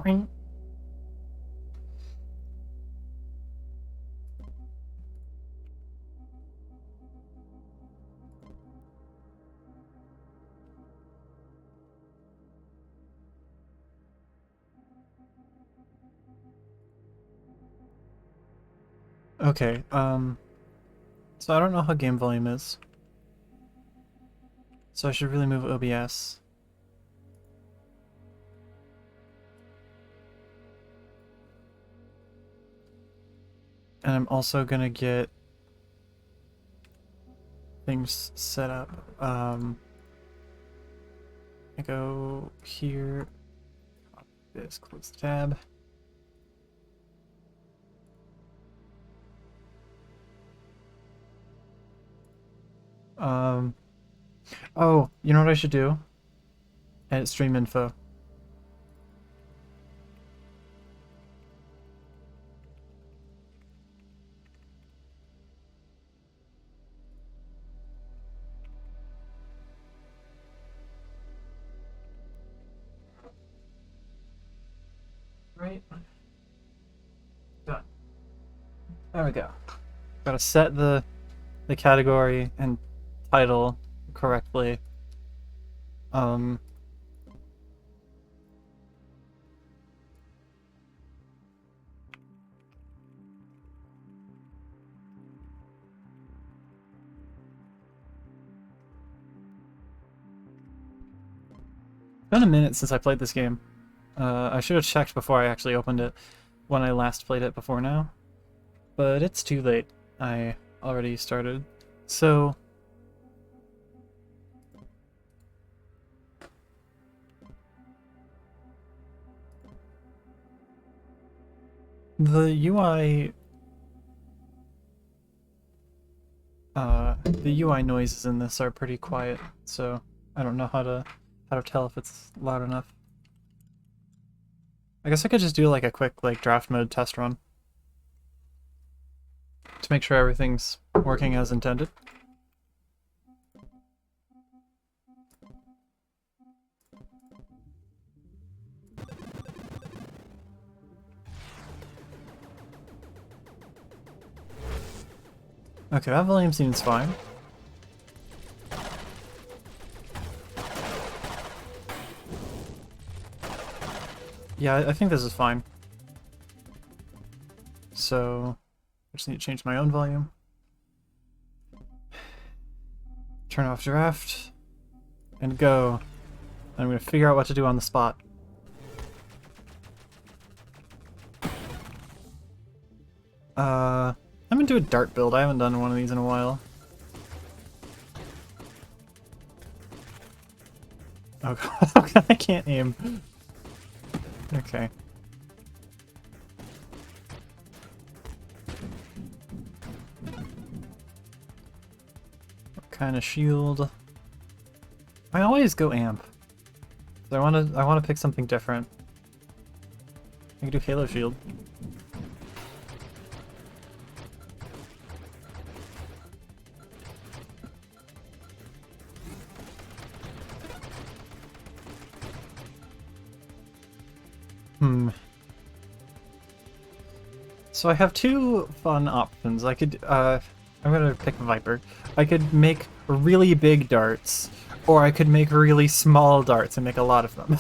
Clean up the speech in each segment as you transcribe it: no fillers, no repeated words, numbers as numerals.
Boing. Okay, so I don't know how game volume is. So I should really move OBS. And I'm also gonna get things set up. I go here, this, close the tab. Oh, you know what I should do? Edit stream info. Right. Done. There we go. Gotta set the category and title correctly. It's been a minute since I played this game. I should have checked before I actually opened it when I last played it before now. But it's too late. I already started. So... the UI... the UI noises in this are pretty quiet, so I don't know how to tell if it's loud enough. I guess I could just do like a quick draft mode test run to make sure everything's working as intended. Okay, that volume seems fine. Yeah, I think this is fine. So, I just need to change my own volume. Turn off draft, and go. I'm gonna figure out what to do on the spot. I'm gonna do a dart build. I haven't done one of these in a while. Oh god, I can't aim. Okay. What kind of shield? I always go amp. So I wanna pick something different. I can do Halo Shield. So I have two fun options. I could, I'm gonna pick Viper. I could make really big darts, or I could make really small darts and make a lot of them.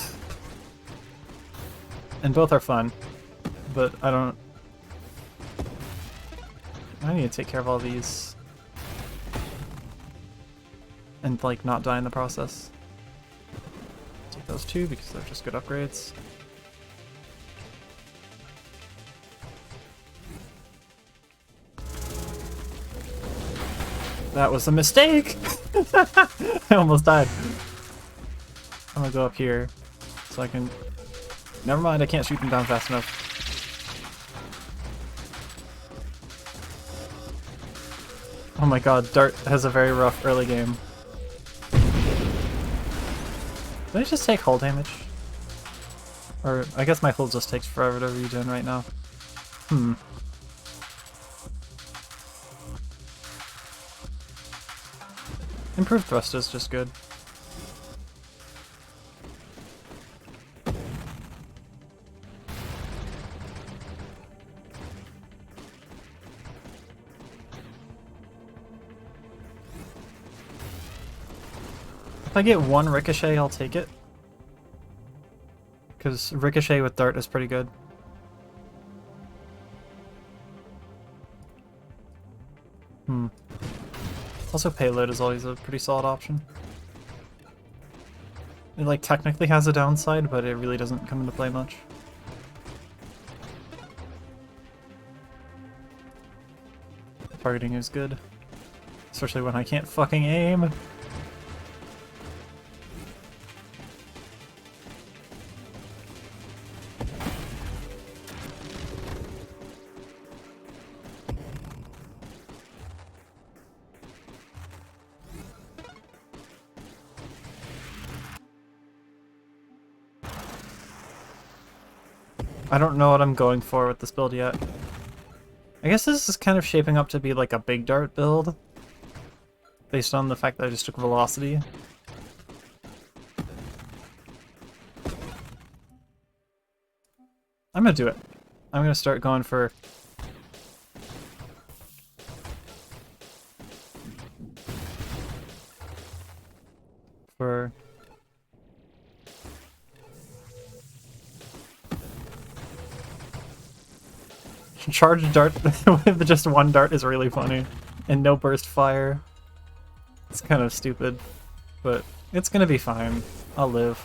And both are fun, but I need to take care of all these. And, not die in the process. Take those two because they're just good upgrades. That was a mistake! I almost died. I'm gonna go up here so I can... Never mind, I can't shoot them down fast enough. Oh my god, Dart has a very rough early game. Did I just take hull damage? Or, I guess my hull just takes forever to regen right now. Improved thrust is just good. If I get one ricochet, I'll take it. Because ricochet with dart is pretty good. Also payload is always a pretty solid option. It like technically has a downside, but it really doesn't come into play much. Targeting is good. Especially when I can't fucking aim. I don't know what I'm going for with this build yet. I guess this is kind of shaping up to be like a big dart build, based on the fact that I just took velocity. I'm gonna do it. I'm gonna start going for... Charged dart with just one dart is really funny. And no burst fire. It's kind of stupid. But it's gonna be fine. I'll live.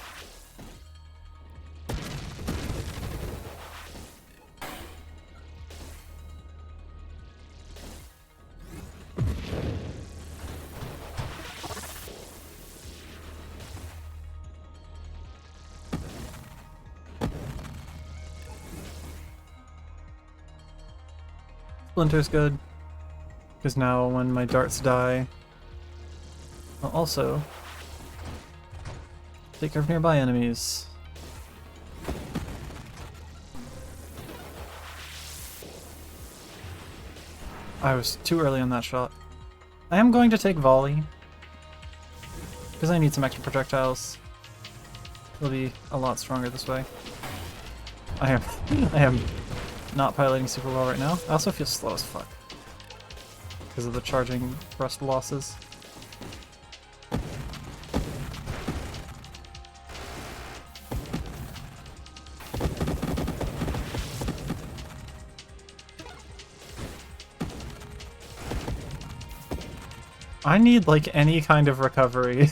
Splinter's good, because now when my darts die, I'll also take care of nearby enemies. I was too early on that shot. I am going to take volley, because I need some extra projectiles. It'll be a lot stronger this way. I am not piloting super well right now. I also feel slow as fuck because of the charging thrust losses. I need like any kind of recovery.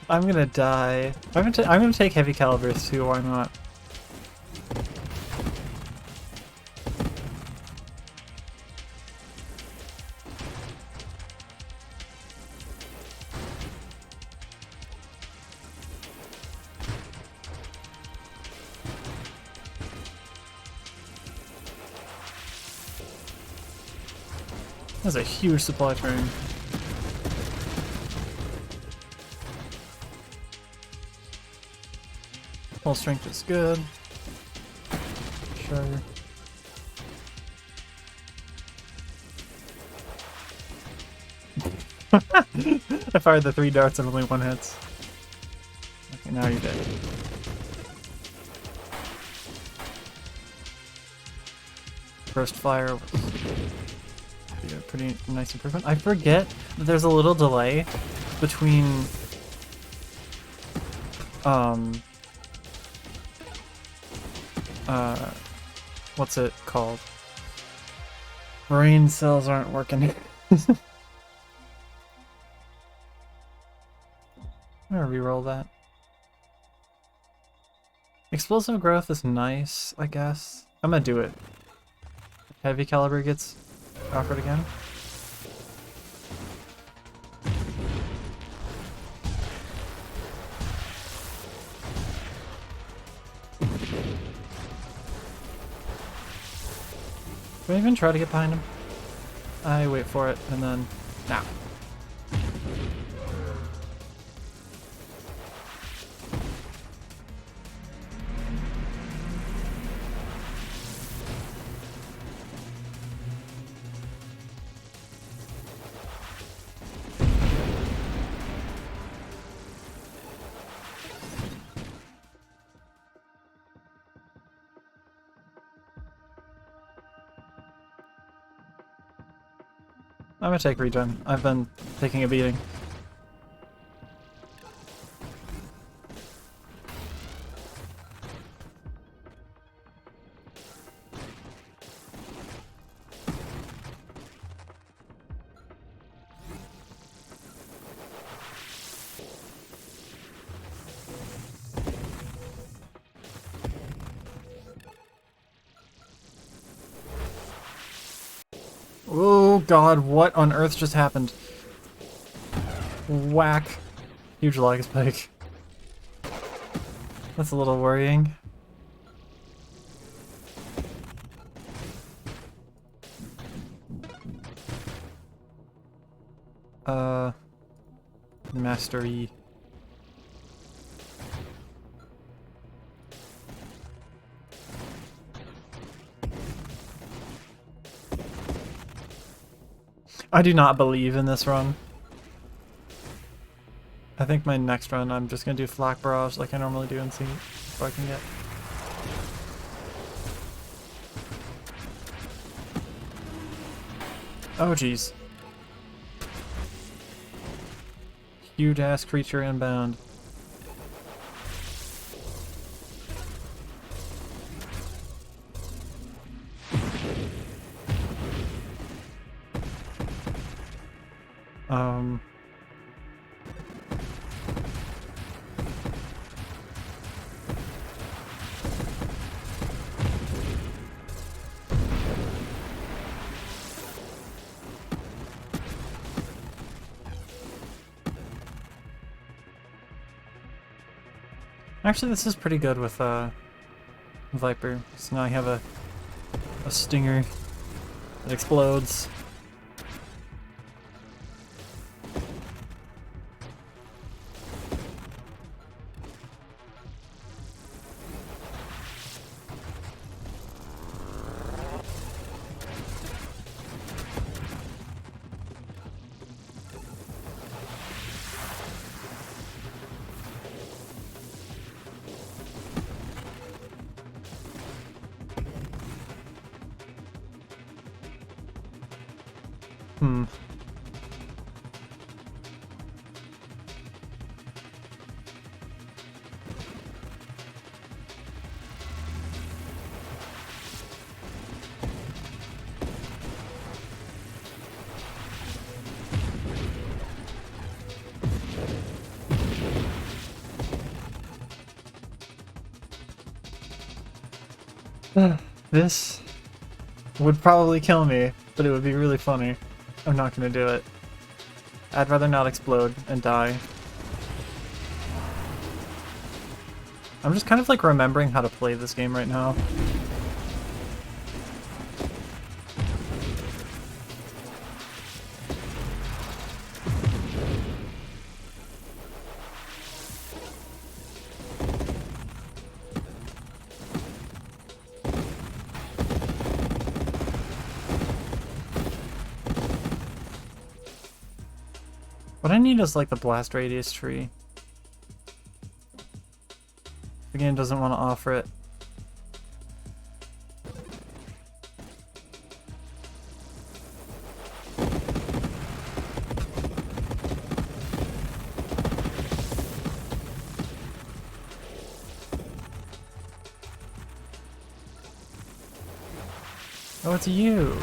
I'm gonna die. I'm gonna take heavy calibers too. Why not? That's a huge supply train. Full strength is good. Sure. I fired the 3 darts and only 1 hits. Okay, now you're dead. Burst fire was a pretty nice improvement. I forget that there's a little delay between what's it called? Brain cells aren't working. I'm gonna reroll that. Explosive growth is nice, I guess. I'm gonna do it. Heavy caliber gets offered again. Do I even try to get behind him? I wait for it and then... now. I'm gonna take regen. I've been taking a beating. Oh god, what on earth just happened? Whack. Huge lag spike. That's a little worrying. Mastery. I do not believe in this run. I think my next run I'm just gonna do flak barrage like I normally do and see what I can get. Oh jeez. Huge ass creature inbound. Actually, this is pretty good with Viper. So now I have a stinger that explodes. This would probably kill me, but it would be really funny. I'm not gonna do it. I'd rather not explode and die. I'm just kind of like remembering how to play this game right now. What I need is like the blast radius tree. The game doesn't want to offer it. Oh, it's you!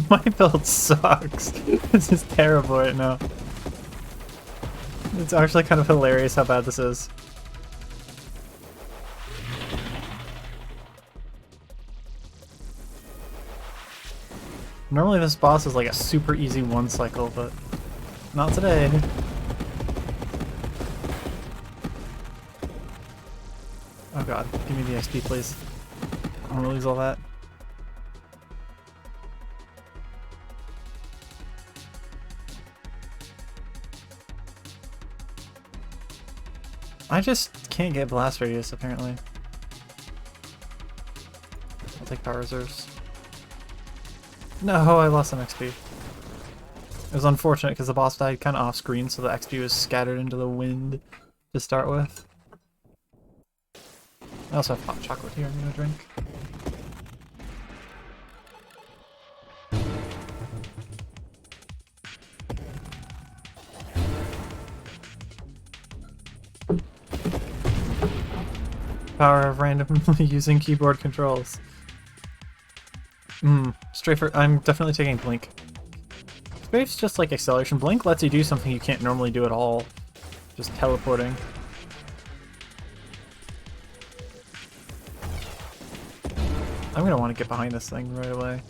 My build sucks. This is terrible right now. It's actually kind of hilarious how bad this is. Normally this boss is like a super easy one cycle, but not today. Oh god, give me the XP please. I don't want to lose all that. I just can't get blast radius apparently. I'll take power reserves. No, I lost some XP. It was unfortunate because the boss died kind of off screen, so the XP was scattered into the wind to start with. I also have hot chocolate here I'm gonna drink. Power of randomly using keyboard controls. Strafer, I'm definitely taking Blink. Strafe's just like acceleration. Blink lets you do something you can't normally do at all. Just teleporting. I'm gonna want to get behind this thing right away.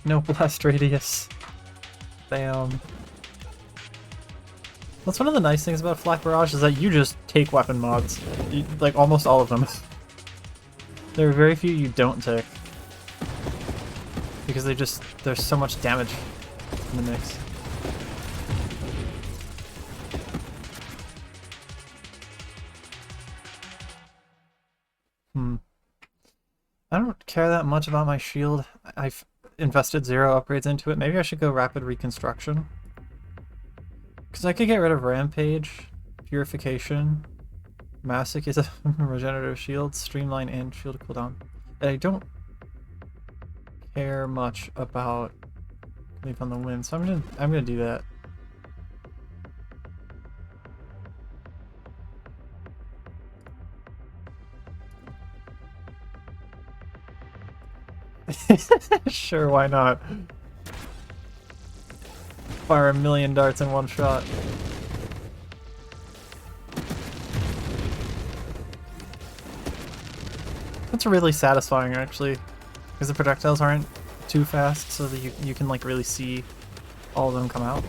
No blast radius. Damn. That's one of the nice things about Flak Barrage is that you just take weapon mods. Like, almost all of them. There are very few you don't take. Because there's so much damage in the mix. I don't care that much about my shield. I've invested 0 upgrades into it. Maybe I should go Rapid Reconstruction. Because I could get rid of Rampage, Purification, Masochism, Regenerative Shield, Streamline, and Shield Cooldown. And I don't care much about Leap on the Wind, so I'm gonna do that. Sure, why not? Fire 1,000,000 darts in one shot. That's really satisfying, actually, because the projectiles aren't too fast, so that you can like really see all of them come out.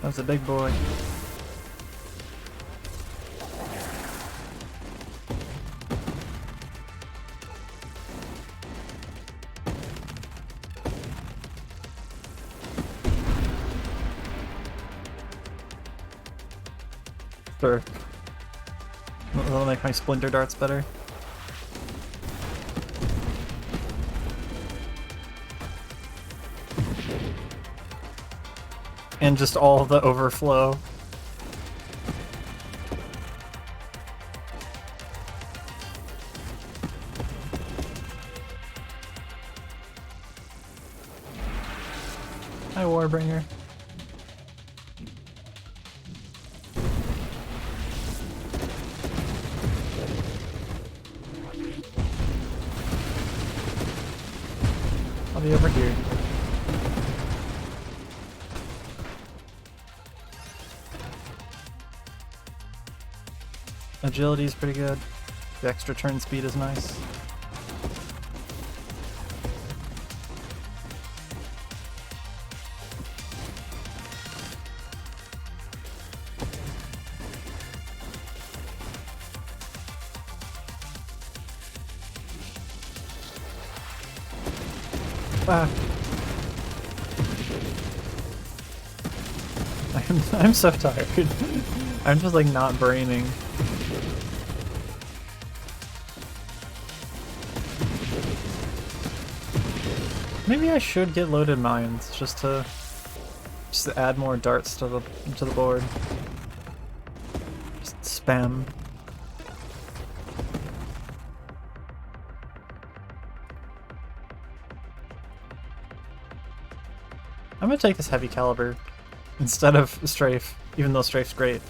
That's a big boy. Sure. That'll make my splinter darts better. And just all the overflow. Hi, Warbringer. I'll be over here. Agility is pretty good. The extra turn speed is nice. Ah. I'm so tired. I'm just like not braining. Maybe I should get loaded mines just to add more darts to the board. Just spam. I'm gonna take this heavy caliber instead of strafe, even though strafe's great.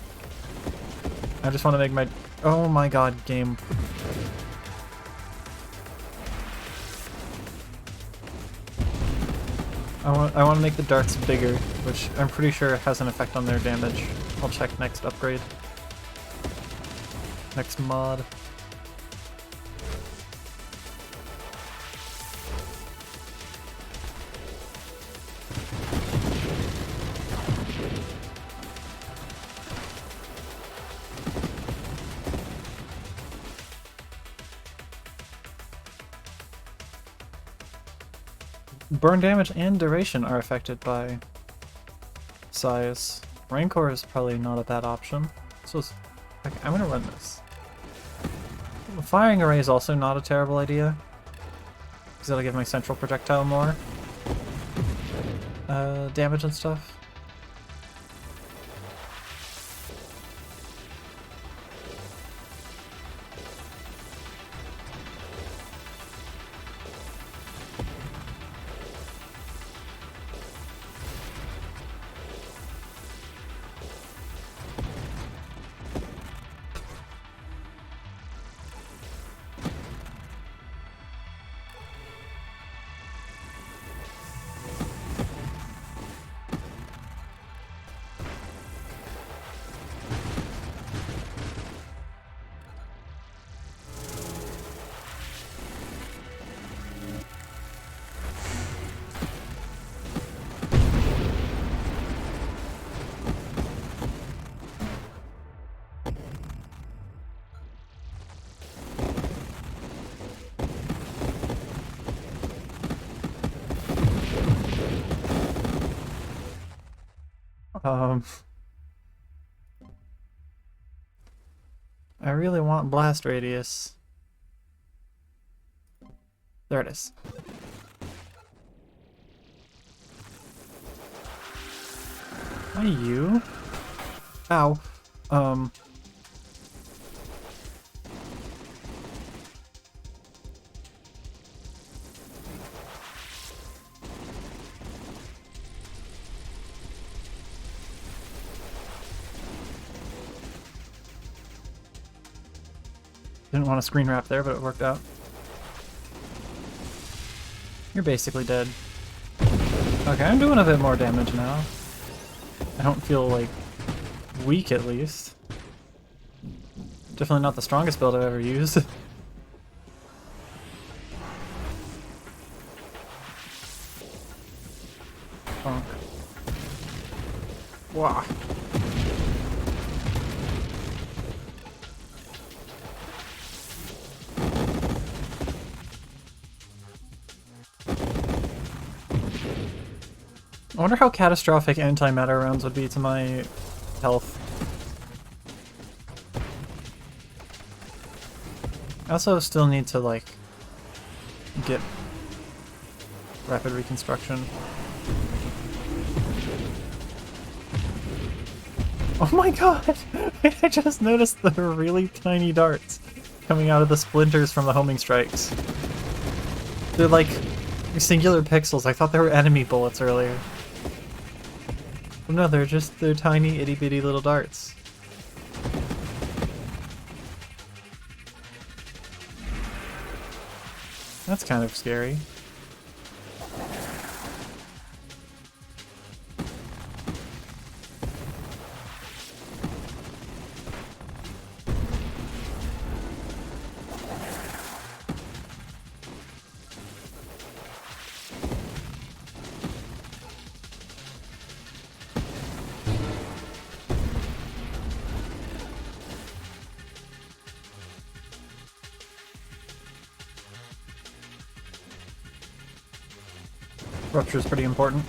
I just want to make my... Oh my god, game. I want to make the darts bigger, which I'm pretty sure has an effect on their damage. I'll check next upgrade. Next mod. Burn damage and duration are affected by size. Rancor is probably not a bad option. So okay, I'm gonna run this. Firing array is also not a terrible idea, because that'll give my central projectile more damage and stuff. I really want blast radius. There it is. Hi, you. Ow. Didn't want to screen wrap there, but it worked out. You're basically dead. Okay, I'm doing a bit more damage now. I don't feel, like, weak at least. Definitely not the strongest build I've ever used. Bonk. Wow. I wonder how catastrophic anti-matter rounds would be to my health. I also still need to, like, get rapid reconstruction. Oh my god! I just noticed the really tiny darts coming out of the splinters from the homing strikes. They're like singular pixels. I thought they were enemy bullets earlier. No, they're tiny itty bitty little darts. That's kind of scary. Rupture is pretty important.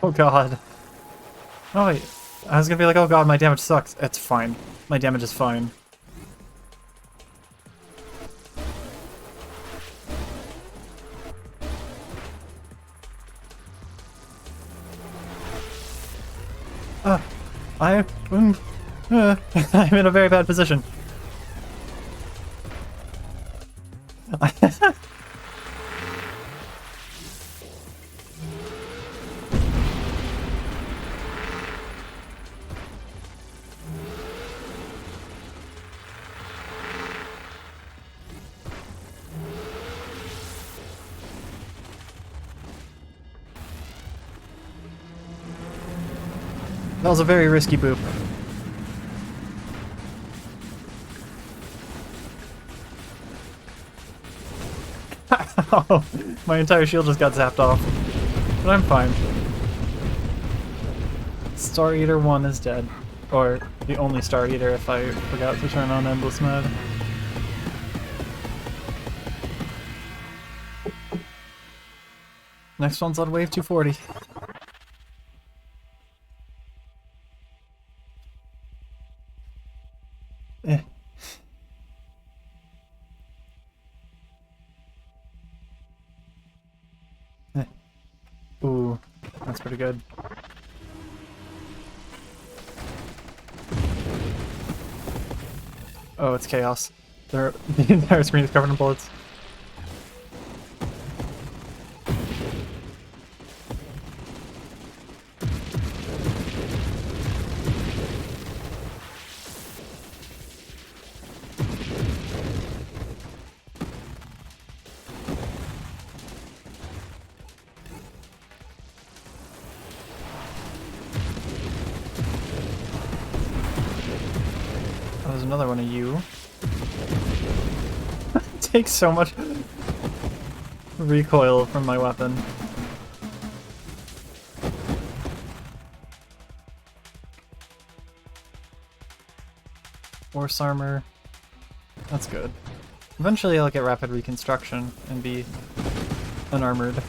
Oh god. Oh wait. I was gonna be like, oh god, my damage sucks. It's fine. My damage is fine. I'm in a very bad position. That was a very risky boop. Oh, my entire shield just got zapped off. But I'm fine. Star Eater 1 is dead. Or the only Star Eater if I forgot to turn on Endless Mode. Next one's on wave 240. Eh. Eh. Ooh, that's pretty good. Oh, it's chaos. The entire screen is covered in bullets. Oh, there's another one of you. It takes so much recoil from my weapon. Force armor. That's good. Eventually I'll get rapid reconstruction and be unarmored.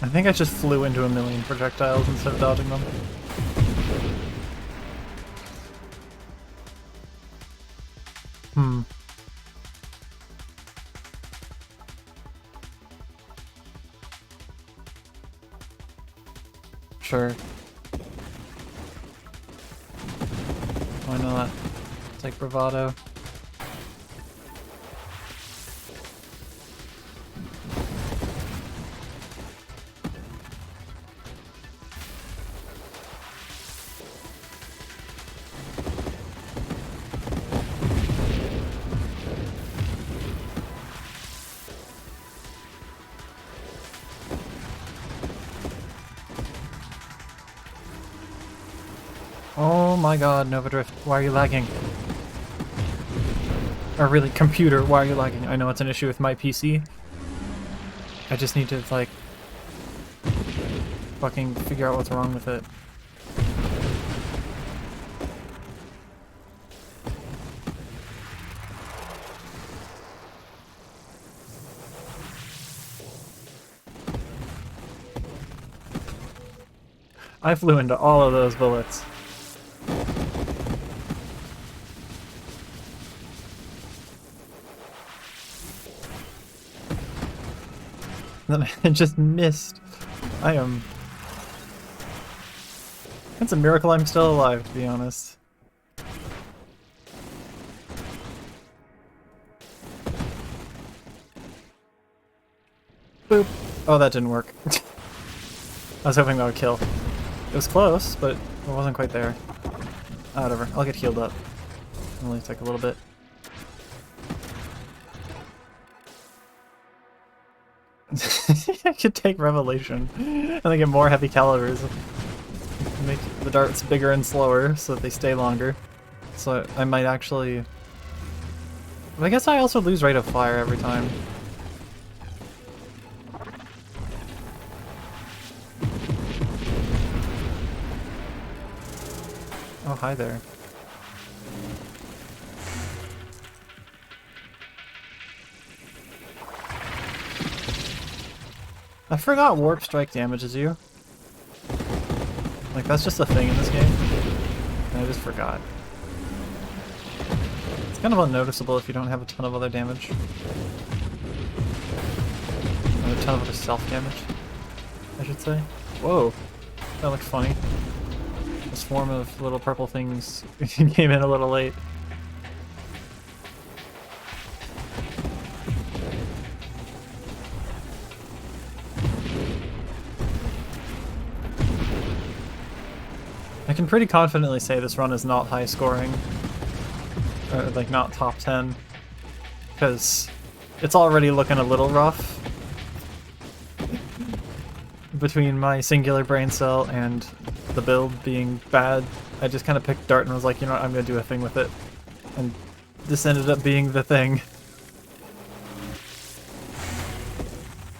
I think I just flew into a million projectiles instead of dodging them. Sure. Why not? It's like bravado. Oh my god, Nova Drift, why are you lagging? Or really, computer, why are you lagging? I know it's an issue with my PC. I just need to, like, fucking figure out what's wrong with it. I flew into all of those bullets. Then I just missed. I am... It's a miracle I'm still alive, to be honest. Boop. Oh, that didn't work. I was hoping that would kill. It was close, but it wasn't quite there. Ah, whatever. I'll get healed up. It'll only take a little bit. I could take Revelation and then get more heavy calibers. Make the darts bigger and slower so that they stay longer. So I might actually... But I guess I also lose rate of fire every time. Oh, hi there. I forgot Warp Strike damages you. Like, that's just a thing in this game. And I just forgot. It's kind of unnoticeable if you don't have a ton of other damage. Or a ton of other self-damage, I should say. Whoa! That looked funny. A swarm of little purple things came in a little late. I can pretty confidently say this run is not high scoring. Or, like, not top 10. Because it's already looking a little rough. Between my singular brain cell and the build being bad, I just kind of picked Dart and was like, you know what, I'm going to do a thing with it. And this ended up being the thing.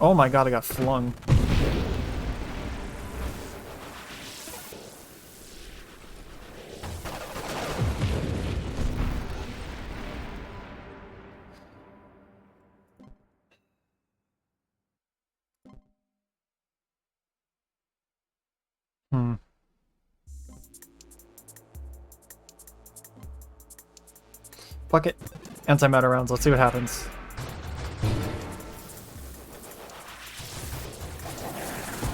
Oh my god, I got flung. Fuck it. Antimatter rounds, let's see what happens.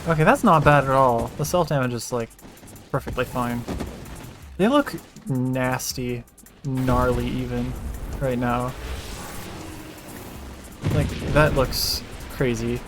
Okay, that's not bad at all. The self-damage is, like, perfectly fine. They look nasty, gnarly even, right now. Like, that looks crazy.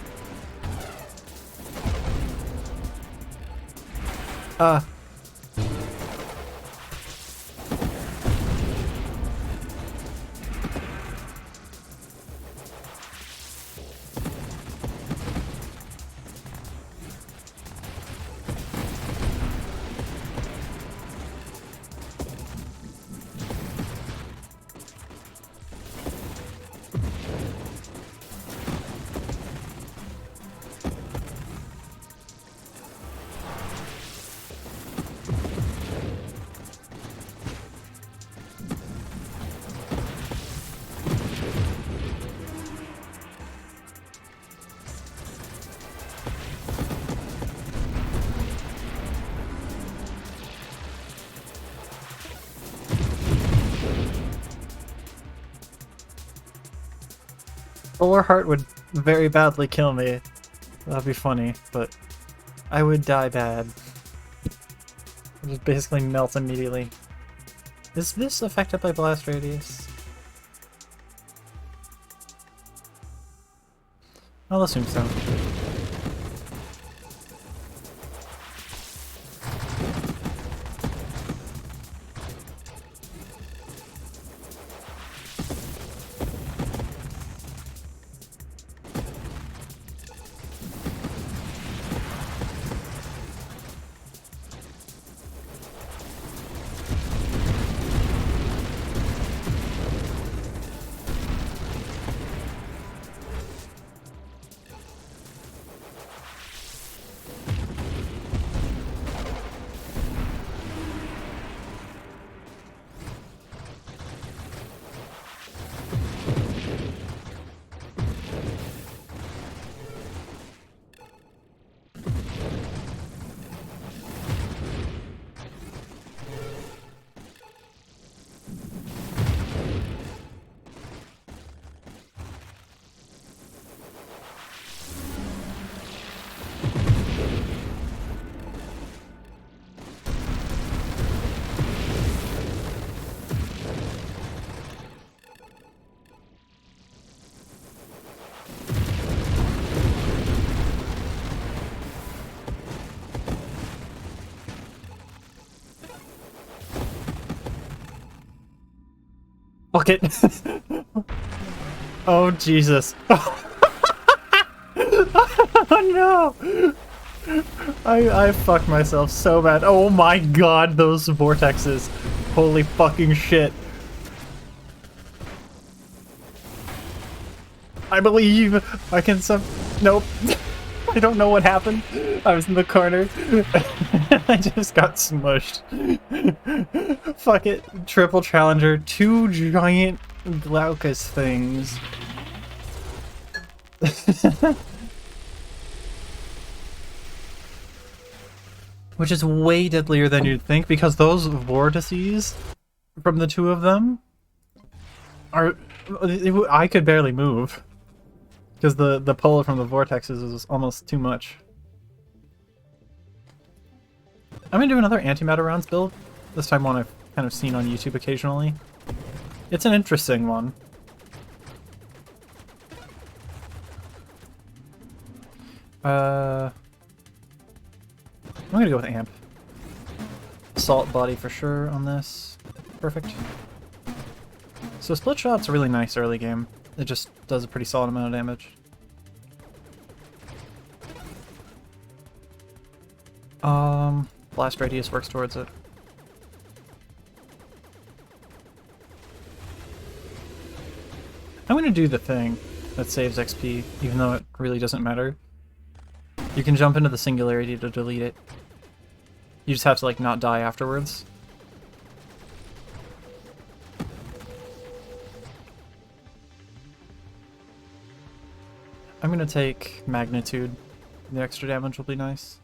Solar Heart would very badly kill me. That'd be funny, but I would die bad. I'd just basically melt immediately. Is this affected by blast radius? I'll assume so. fuck it. Oh, Jesus. Oh, no. I fucked myself so bad. Oh my god, those vortexes. Holy fucking shit. I believe I can Nope. I don't know what happened. I was in the corner. I just got smushed. Fuck it. Triple challenger. 2 giant Glaucus things. Which is way deadlier than you'd think, because those vortices from the 2 of them are... I could barely move. Because the pull from the vortexes is almost too much. I'm gonna do another antimatter rounds build. This time one I've kind of seen on YouTube occasionally. It's an interesting one. I'm gonna go with amp. Assault body for sure on this. Perfect. So split shot's a really nice early game. It just does a pretty solid amount of damage. Blast radius works towards it. I'm gonna do the thing that saves XP, even though it really doesn't matter. You can jump into the singularity to delete it. You just have to, like, not die afterwards. I'm gonna take magnitude. The extra damage will be nice.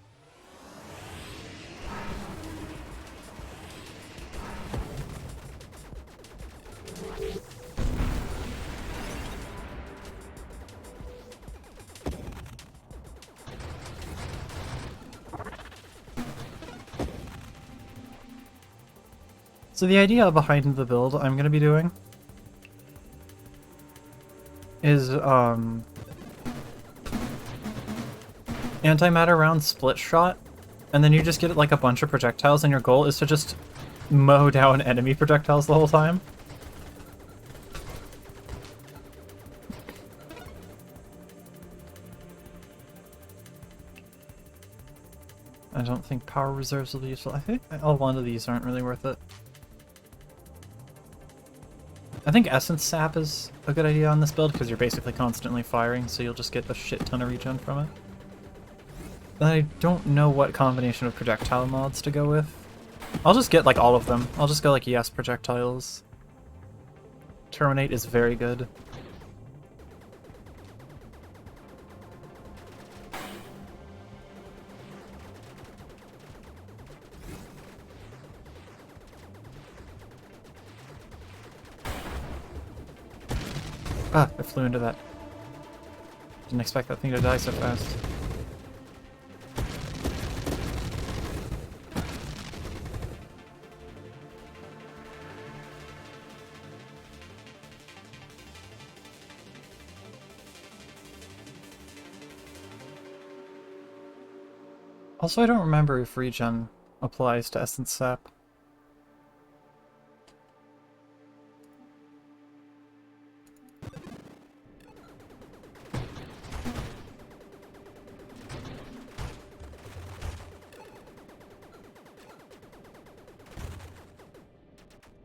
So the idea behind the build I'm gonna be doing is antimatter round split shot, and then you just get like a bunch of projectiles, and your goal is to just mow down enemy projectiles the whole time. I don't think power reserves will be useful. I think a lot of these aren't really worth it. I think Essence Sap is a good idea on this build, because you're basically constantly firing, so you'll just get a shit ton of regen from it. But I don't know what combination of projectile mods to go with. I'll just get like all of them. I'll just go like yes projectiles. Terminate is very good. Ah, I flew into that. Didn't expect that thing to die so fast. Also, I don't remember if regen applies to Essence Sap.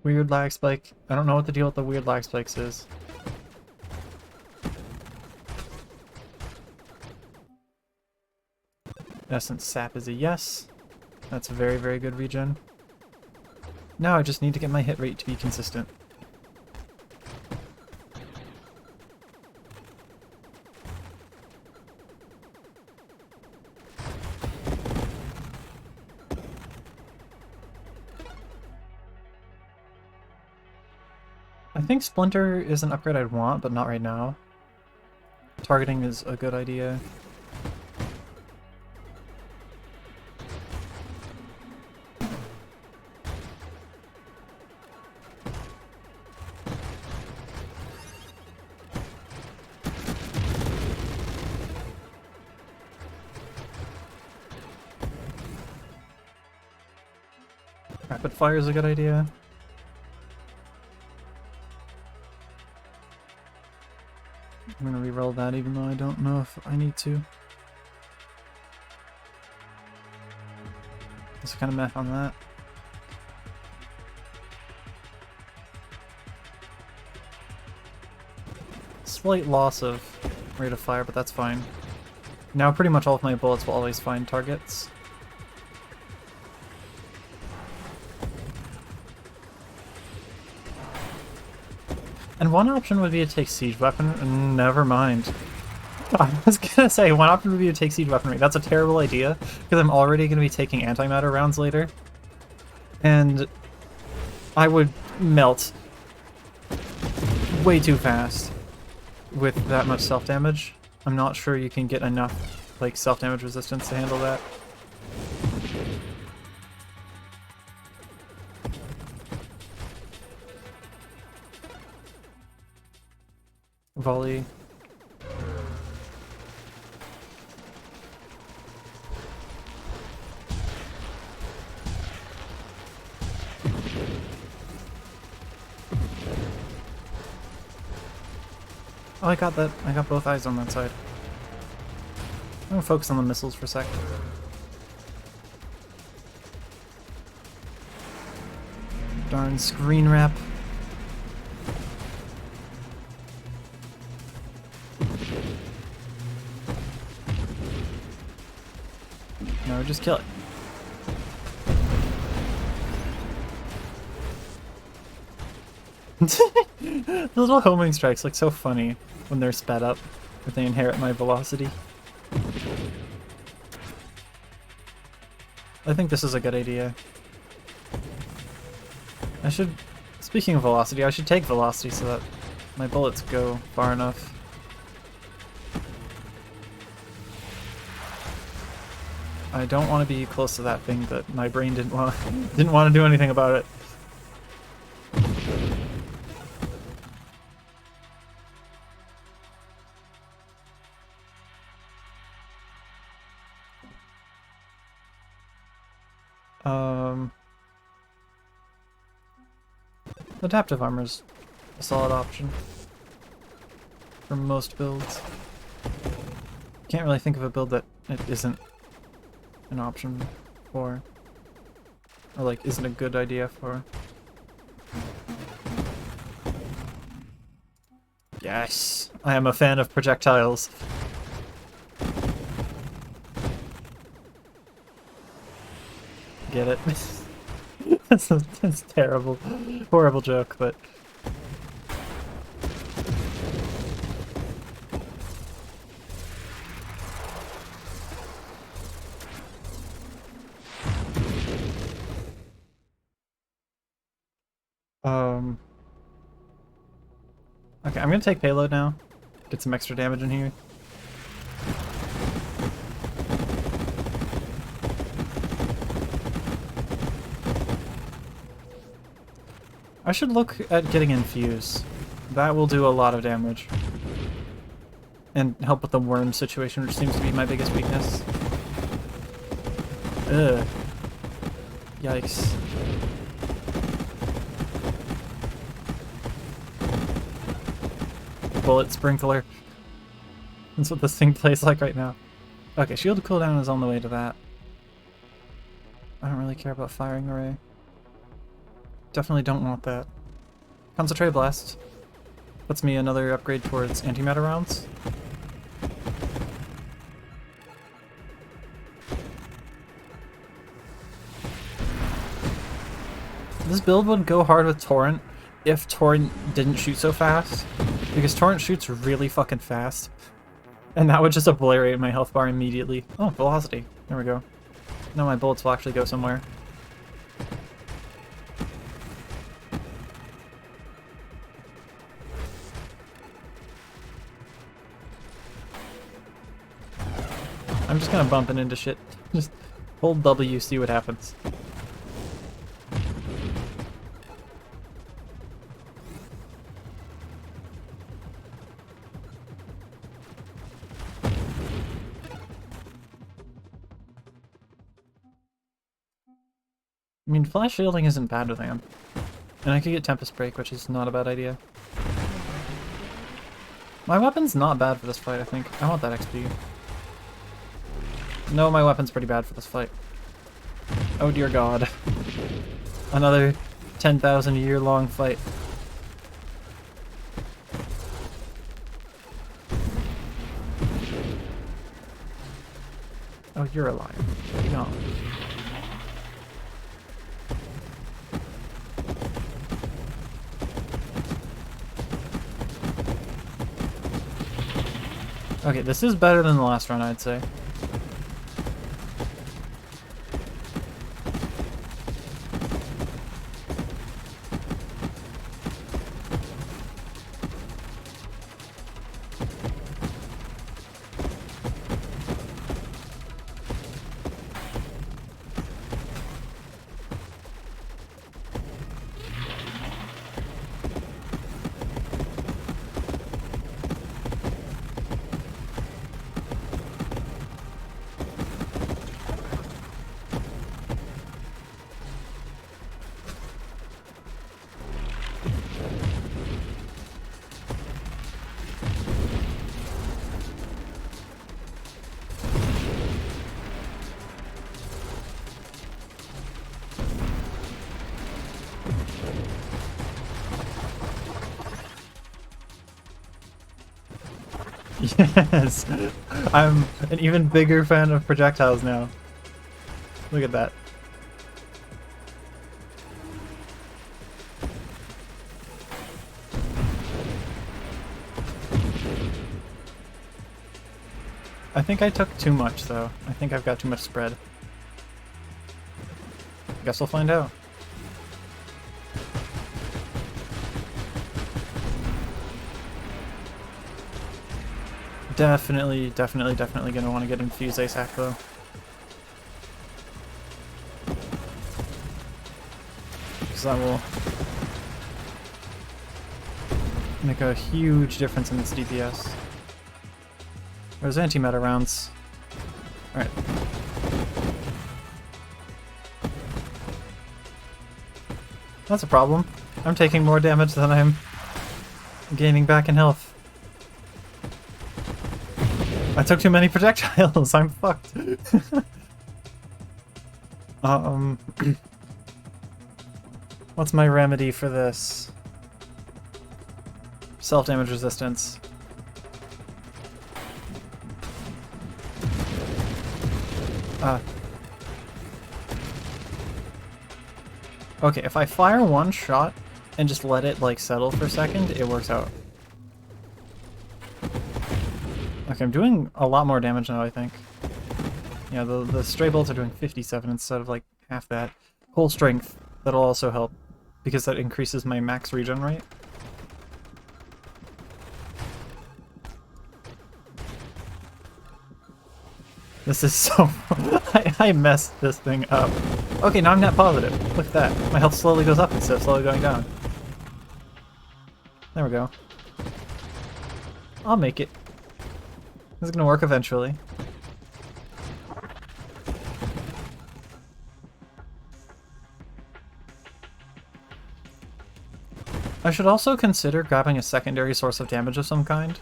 Weird lag spike. I don't know what the deal with the weird lag spikes is. Essence Sap is a yes. That's a very, very good regen. Now I just need to get my hit rate to be consistent. I think Splinter is an upgrade I'd want, but not right now. Targeting is a good idea. Rapid fire is a good idea. I'm gonna re-roll that even though I don't know if I need to. Just kind of meh on that. Slight loss of rate of fire, but that's fine. Now pretty much all of my bullets will always find targets. And one option would be to take siege weapon. Never mind. I was gonna say, one option would be to take siege weaponry. That's a terrible idea, because I'm already gonna be taking antimatter rounds later. And I would melt way too fast with that much self-damage. I'm not sure you can get enough like self-damage resistance to handle that. Volley. Oh, I got that. I got both eyes on that side. I'm gonna focus on the missiles for a sec. Darn screen wrap. No, just kill it. The little homing strikes look so funny when they're sped up, if they inherit my velocity. I think this is a good idea. I should, speaking of velocity, I should take velocity so that my bullets go far enough. I don't want to be close to that thing that my brain didn't want to do anything about it. Adaptive armor's a solid option for most builds. Can't really think of a build that it isn't an option for, or like isn't a good idea for. Yes, I am a fan of projectiles. Get it? That's terrible. Horrible joke, but... Okay, I'm gonna take payload now. Get some extra damage in here. I should look at getting infuse. That will do a lot of damage. And help with the worm situation, which seems to be my biggest weakness. Ugh. Yikes. Bullet sprinkler. That's what this thing plays like right now. Okay, shield cooldown is on the way to that. I don't really care about firing array. Definitely don't want that. Concentrate blast. Puts me another upgrade towards antimatter rounds. This build would go hard with Torrent if Torrent didn't shoot so fast. Because Torrent shoots really fucking fast. And that would just obliterate my health bar immediately. Oh, velocity. There we go. Now my bullets will actually go somewhere. I'm just kind of bumping into shit. Just hold W, see what happens. I mean, flash shielding isn't bad with Am. And I could get Tempest Break, which is not a bad idea. My weapon's not bad for this fight, I think. I want that XP. No, my weapon's pretty bad for this fight. Oh dear god. Another 10,000 year long fight. Oh, you're alive. No. Okay, this is better than the last run, I'd say. Yes! I'm an even bigger fan of projectiles now. Look at that. I think I took too much, though. I think I've got too much spread. Guess we'll find out. Definitely gonna want to get infused ASAC though. Because that will make a huge difference in this DPS. There's anti-meta rounds. Alright. That's a problem. I'm taking more damage than I'm gaining back in health. I took too many projectiles, I'm fucked. What's my remedy for this? Self-damage resistance. Okay, if I fire one shot and just let it like settle for a second, it works out. Okay, I'm doing a lot more damage now, I think. Yeah, the stray bolts are doing 57 instead of like half that. Whole strength, that'll also help, because that increases my max regen rate. This is so... I messed this thing up. Okay, now I'm net positive. Look at that. My health slowly goes up instead of slowly going down. There we go. I'll make it. This is gonna work eventually. I should also consider grabbing a secondary source of damage of some kind,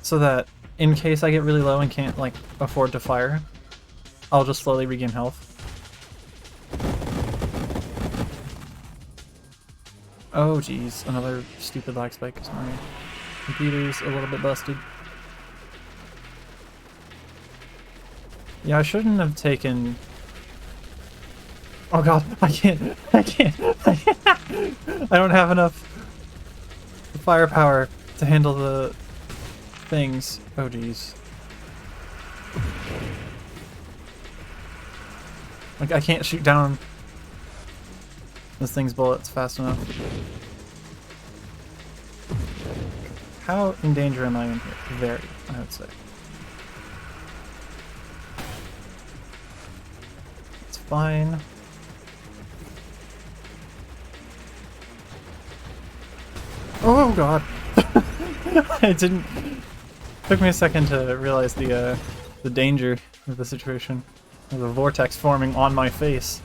so that in case I get really low and can't like afford to fire, I'll just slowly regain health. Oh geez, another stupid lag spike because my computer's a little bit busted. Yeah, I shouldn't have taken... Oh god, I can't. I don't have enough firepower to handle the things. Oh geez. Like, I can't shoot down this thing's bullets fast enough. How in danger am I in here? Very, I would say. It's fine. Oh god! I didn't... Took me a second to realize the danger of the situation. There's a vortex forming on my face.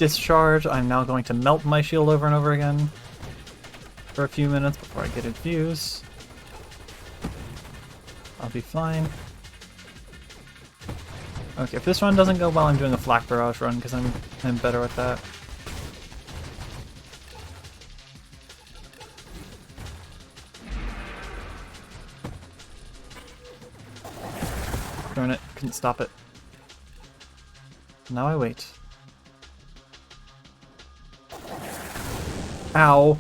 discharge, I'm now going to melt my shield over and over again for a few minutes before I get infused. I'll be fine. Okay, if this run doesn't go well, I'm doing a flak barrage run because I'm better at that. Darn it, couldn't stop it. Now I wait. Ow.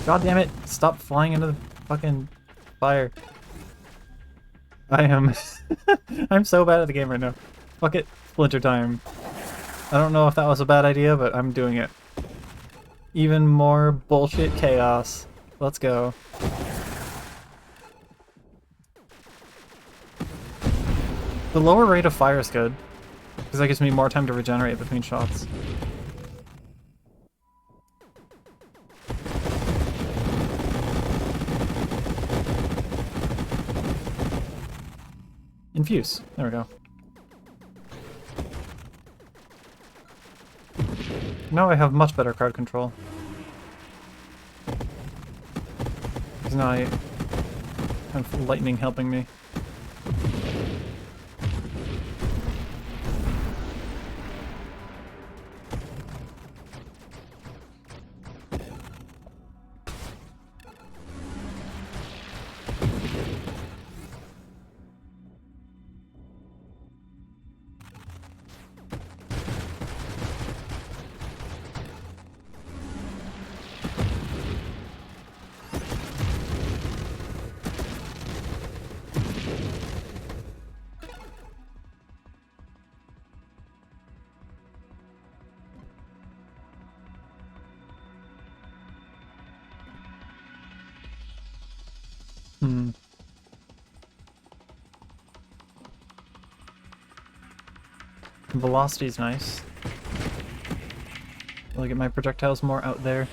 God damn it, stop flying into the fucking fire. I am... I'm so bad at the game right now. Fuck it, splinter time. I don't know if that was a bad idea, but I'm doing it. Even more bullshit chaos. Let's go. The lower rate of fire is good, because that gives me more time to regenerate between shots. Infuse. There we go. Now I have much better crowd control. Because now I have lightning helping me. Velocity's nice. I'll get my projectiles more out there.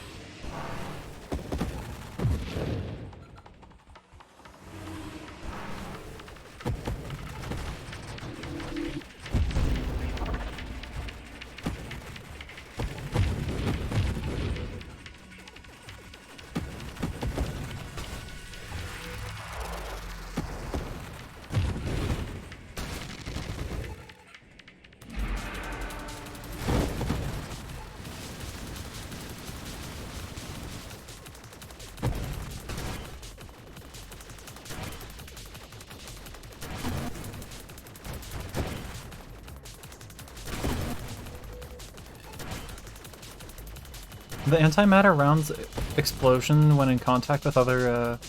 The antimatter round's explosion when in contact with other,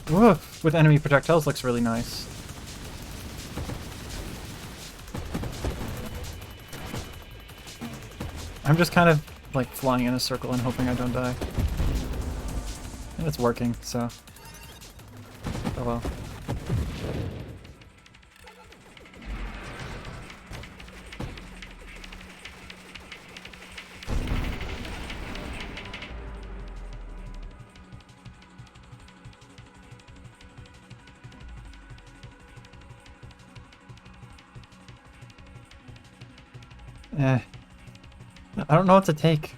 with enemy projectiles looks really nice. I'm just kind of, like, flying in a circle and hoping I don't die. And it's working, so... oh well. I don't know what to take.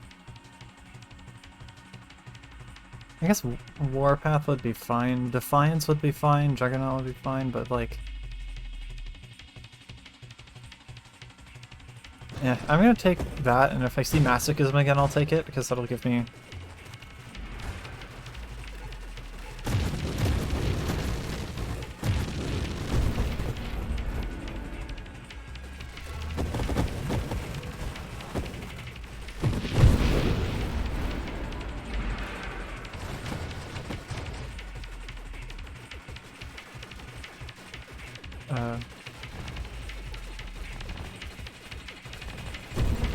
I guess Warpath would be fine, Defiance would be fine, Juggernaut would be fine, but like... yeah, I'm gonna take that, and if I see Masochism again, I'll take it, because that'll give me...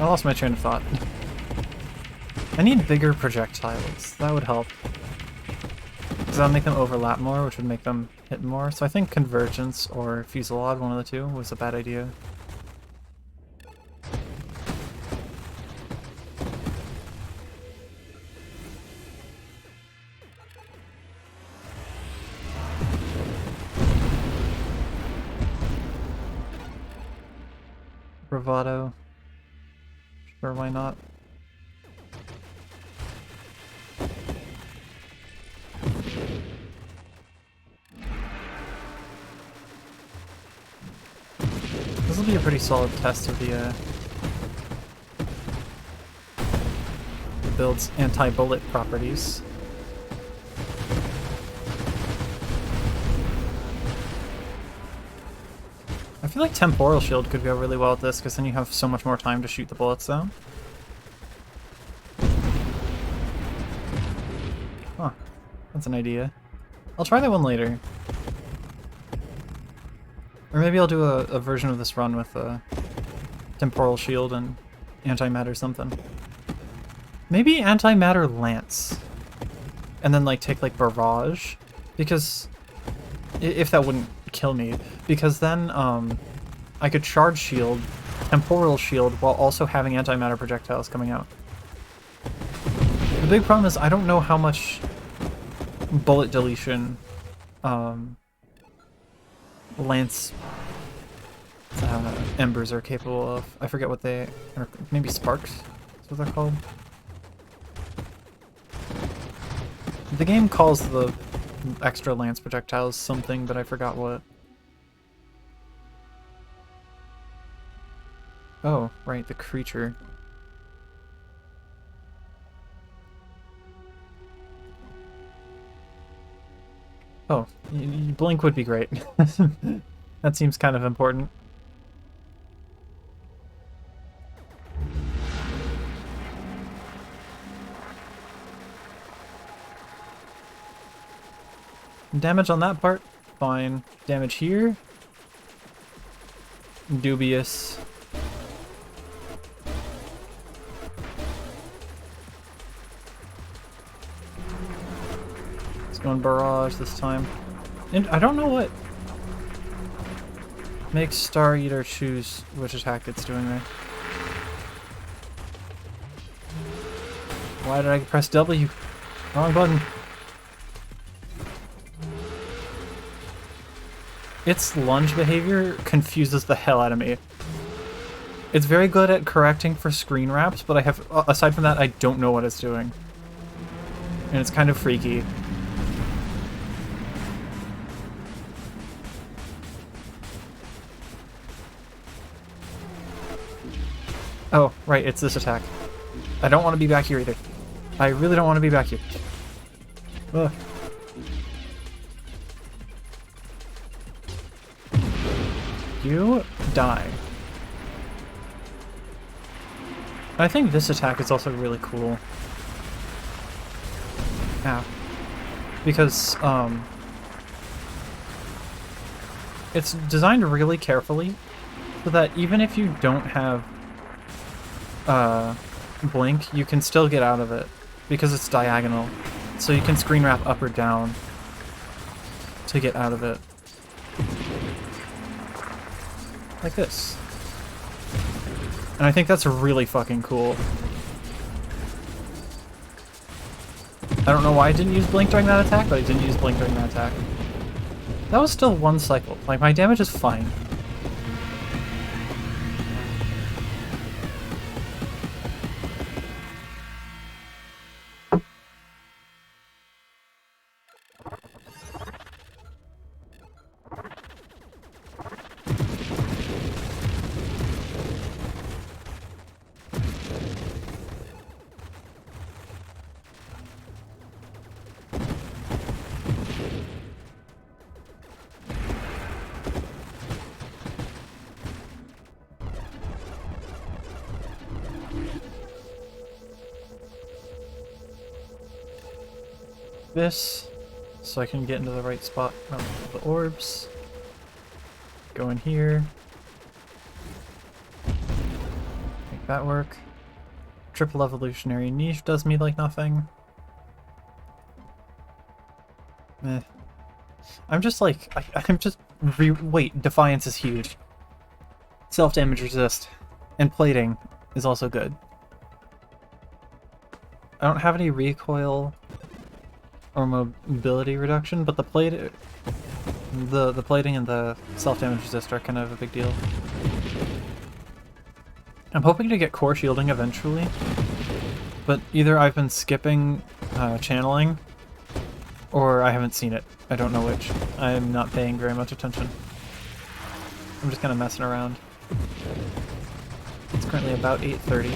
I lost my train of thought. I need bigger projectiles. That would help. Because that would make them overlap more, which would make them hit more. So I think Convergence or Fusillade, one of the two, was a bad idea. bravado. Sure, why not? This will be a pretty solid test of the build's anti-bullet properties. I feel like Temporal Shield could go really well with this, because then you have so much more time to shoot the bullets down. Huh. That's an idea. I'll try that one later. Or maybe I'll do a version of this run with Temporal Shield and Antimatter something. Maybe Antimatter Lance. And then like take like Barrage. Because if that wouldn't kill me. Because then I could Charge Shield, Temporal Shield, while also having Antimatter projectiles coming out. The big problem is I don't know how much bullet deletion Lance embers are capable of. I forget what they are. Maybe sparks is what they're called. The game calls the extra lance projectiles something, but I forgot what. Oh, right, the creature. Oh, blink would be great. That seems kind of important. Damage on that part? Fine. Damage here? Dubious. Let's go in Barrage this time. And I don't know what makes Star Eater choose which attack it's doing there. Why did I press W? Wrong button. Its lunge behavior confuses the hell out of me. It's very good at correcting for screen wraps, but I have, aside from that, I don't know what it's doing. And it's kind of freaky. Oh, right, it's this attack. I don't want to be back here either. I really don't want to be back here. Ugh. You die. I think this attack is also really cool. Ow. Because, it's designed really carefully so that even if you don't have blink, you can still get out of it because it's diagonal. So you can screen wrap up or down to get out of it. Like this. And I think that's really fucking cool. I don't know why I didn't use blink during that attack, but I didn't use blink during that attack. That was still one cycle. Like, my damage is fine. This, so I can get into the right spot of the orbs. Go in here. Make that work. Triple evolutionary niche does me like nothing. Eh. I'm just like, I'm just, wait, Defiance is huge. Self-damage resist. And plating is also good. I don't have any recoil or mobility reduction, but the plating and the self-damage resist are kind of a big deal. I'm hoping to get core shielding eventually, but either I've been skipping channeling, or I haven't seen it. I don't know which. I'm not paying very much attention. I'm just kind of messing around. It's currently about 8:30.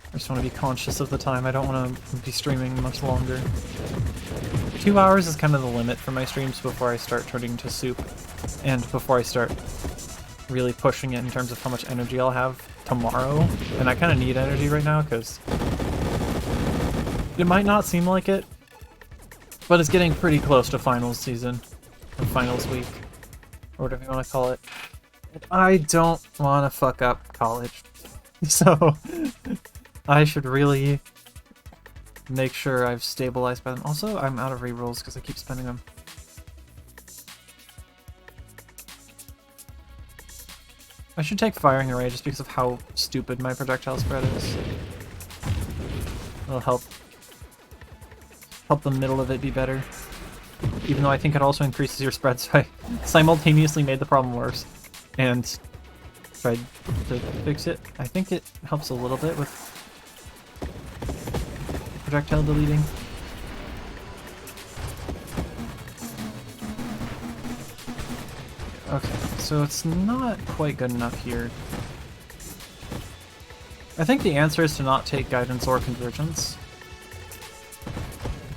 I just want to be conscious of the time. I don't want to be streaming much longer. 2 hours is kind of the limit for my streams before I start turning to soup, and before I start really pushing it in terms of how much energy I'll have tomorrow. And I kind of need energy right now because it might not seem like it, but it's getting pretty close to finals season, or finals week, or whatever you want to call it. And I don't want to fuck up college, so I should really make sure I've stabilized by them. Also, I'm out of rerolls because I keep spending them. I should take Firing Array just because of how stupid my projectile spread is. It'll help the middle of it be better. Even though I think it also increases your spread, so I simultaneously made the problem worse and tried to fix it. I think it helps a little bit with projectile deleting. Okay, so it's not quite good enough here. I think the answer is to not take guidance or convergence.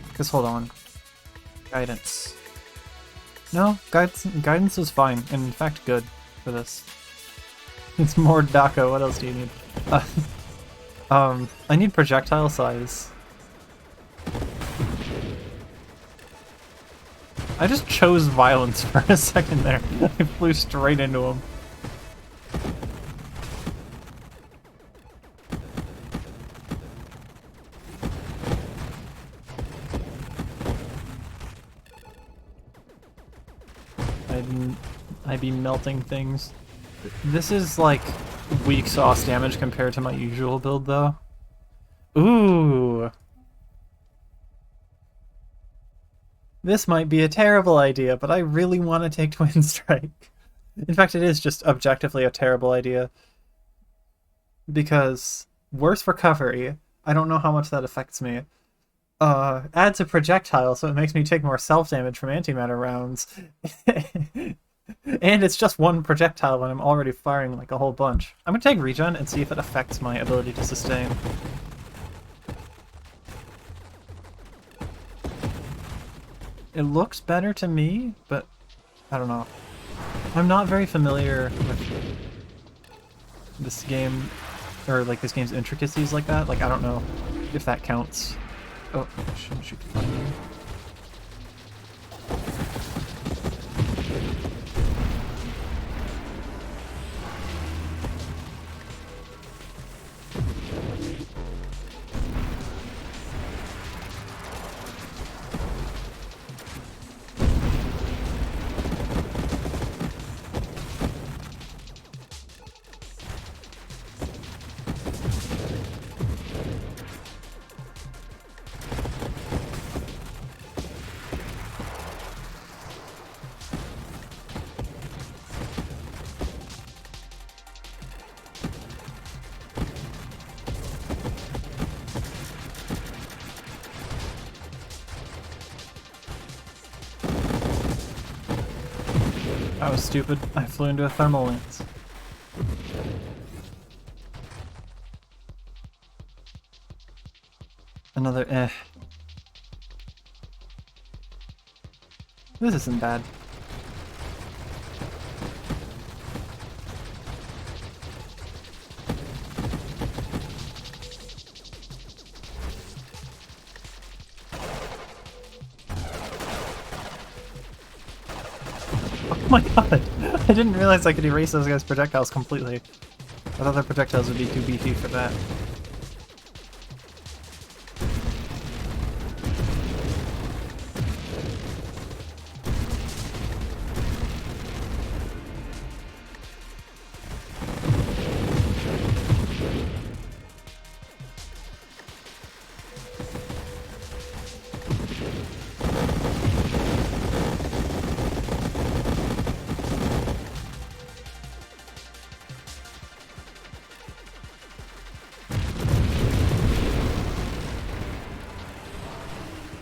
Because hold on. Guidance. No, guidance is fine, and in fact good for this. It's more DACA, what else do you need? I need projectile size. I just chose violence for a second there. I flew straight into him. I'd be melting things. This is like weak sauce damage compared to my usual build though. Ooh. This might be a terrible idea, but I really want to take Twin Strike. In fact, it is just objectively a terrible idea. Because worse recovery, I don't know how much that affects me. Adds a projectile, so it makes me take more self-damage from antimatter rounds. And it's just one projectile when I'm already firing like a whole bunch. I'm gonna take regen and see if it affects my ability to sustain. It looks better to me, but I don't know. I'm not very familiar with this game, or like this game's intricacies like that. Like, I don't know if that counts. Oh, I shouldn't shoot the fire. That was stupid. I flew into a thermal lance. Another eh. This isn't bad. Oh my god! I didn't realize I could erase those guys' projectiles completely. I thought their projectiles would be too beefy for that.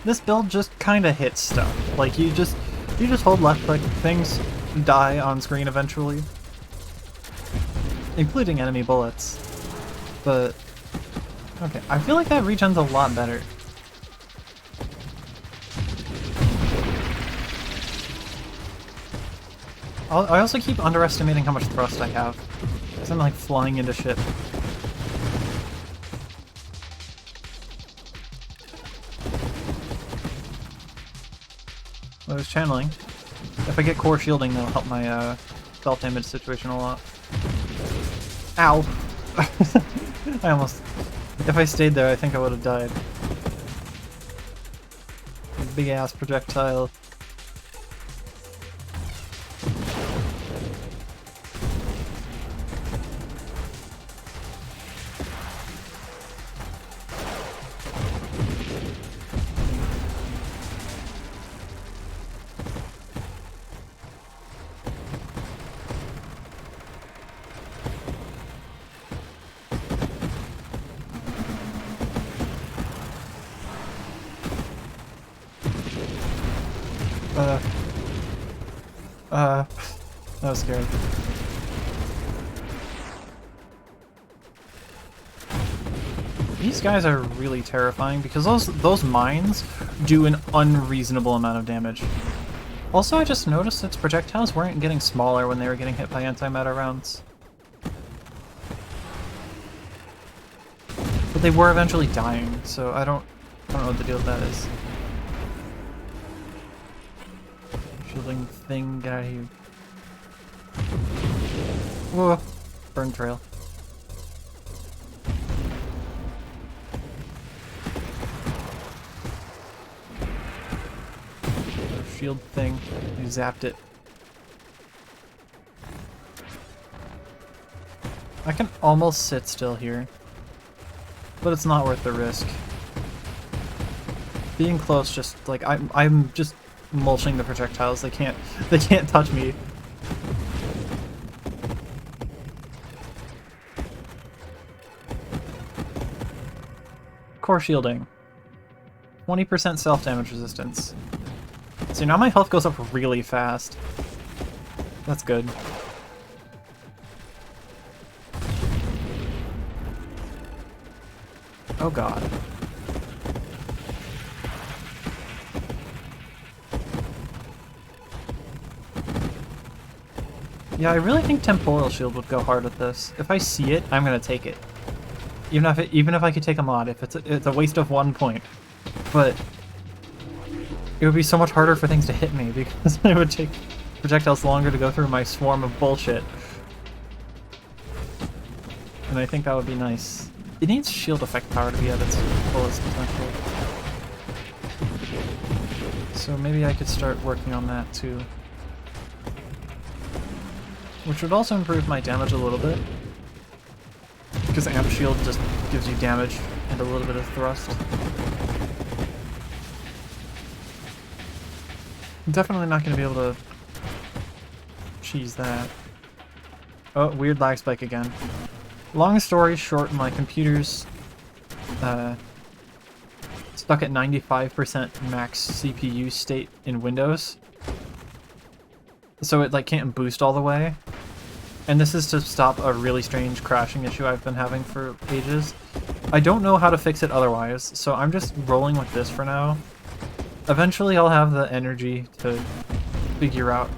this build just kind of hits stuff. Like, you just hold left click, things die on screen eventually. Including enemy bullets. But, okay, I feel like that regen's a lot better. I also keep underestimating how much thrust I have. Because I'm like flying into shit. I was channeling. If I get core shielding, that'll help my self-damage situation a lot. Ow! I almost... If I stayed there, I think I would have died. Big ass projectile. That was scary. These guys are really terrifying because those mines do an unreasonable amount of damage. Also, I just noticed its projectiles weren't getting smaller when they were getting hit by anti-meta rounds. But they were eventually dying, so I don't know what the deal with that is. Shielding thing, get out of here. Whoa, burn trail. Shield thing, you zapped it. I can almost sit still here, but it's not worth the risk. Being close, just like I'm just mulching the projectiles. They can't touch me. Core shielding. 20% self-damage resistance. So now my health goes up really fast. That's good. Oh god. Yeah, I really think Temporal Shield would go hard with this. If I see it, I'm gonna take it. Even if I could take a mod, if it's a waste of 1 point. But it would be so much harder for things to hit me because it would take projectiles longer to go through my swarm of bullshit. And I think that would be nice. It needs shield effect power to be at its fullest potential. So maybe I could start working on that too. Which would also improve my damage a little bit. Because Amp Shield just gives you damage and a little bit of thrust. I'm definitely not going to be able to cheese that. Oh, weird lag spike again. Long story short, my computer's stuck at 95% max CPU state in Windows. So it like can't boost all the way. And this is to stop a really strange crashing issue I've been having for ages. I don't know how to fix it otherwise, so I'm just rolling with this for now. Eventually I'll have the energy to figure out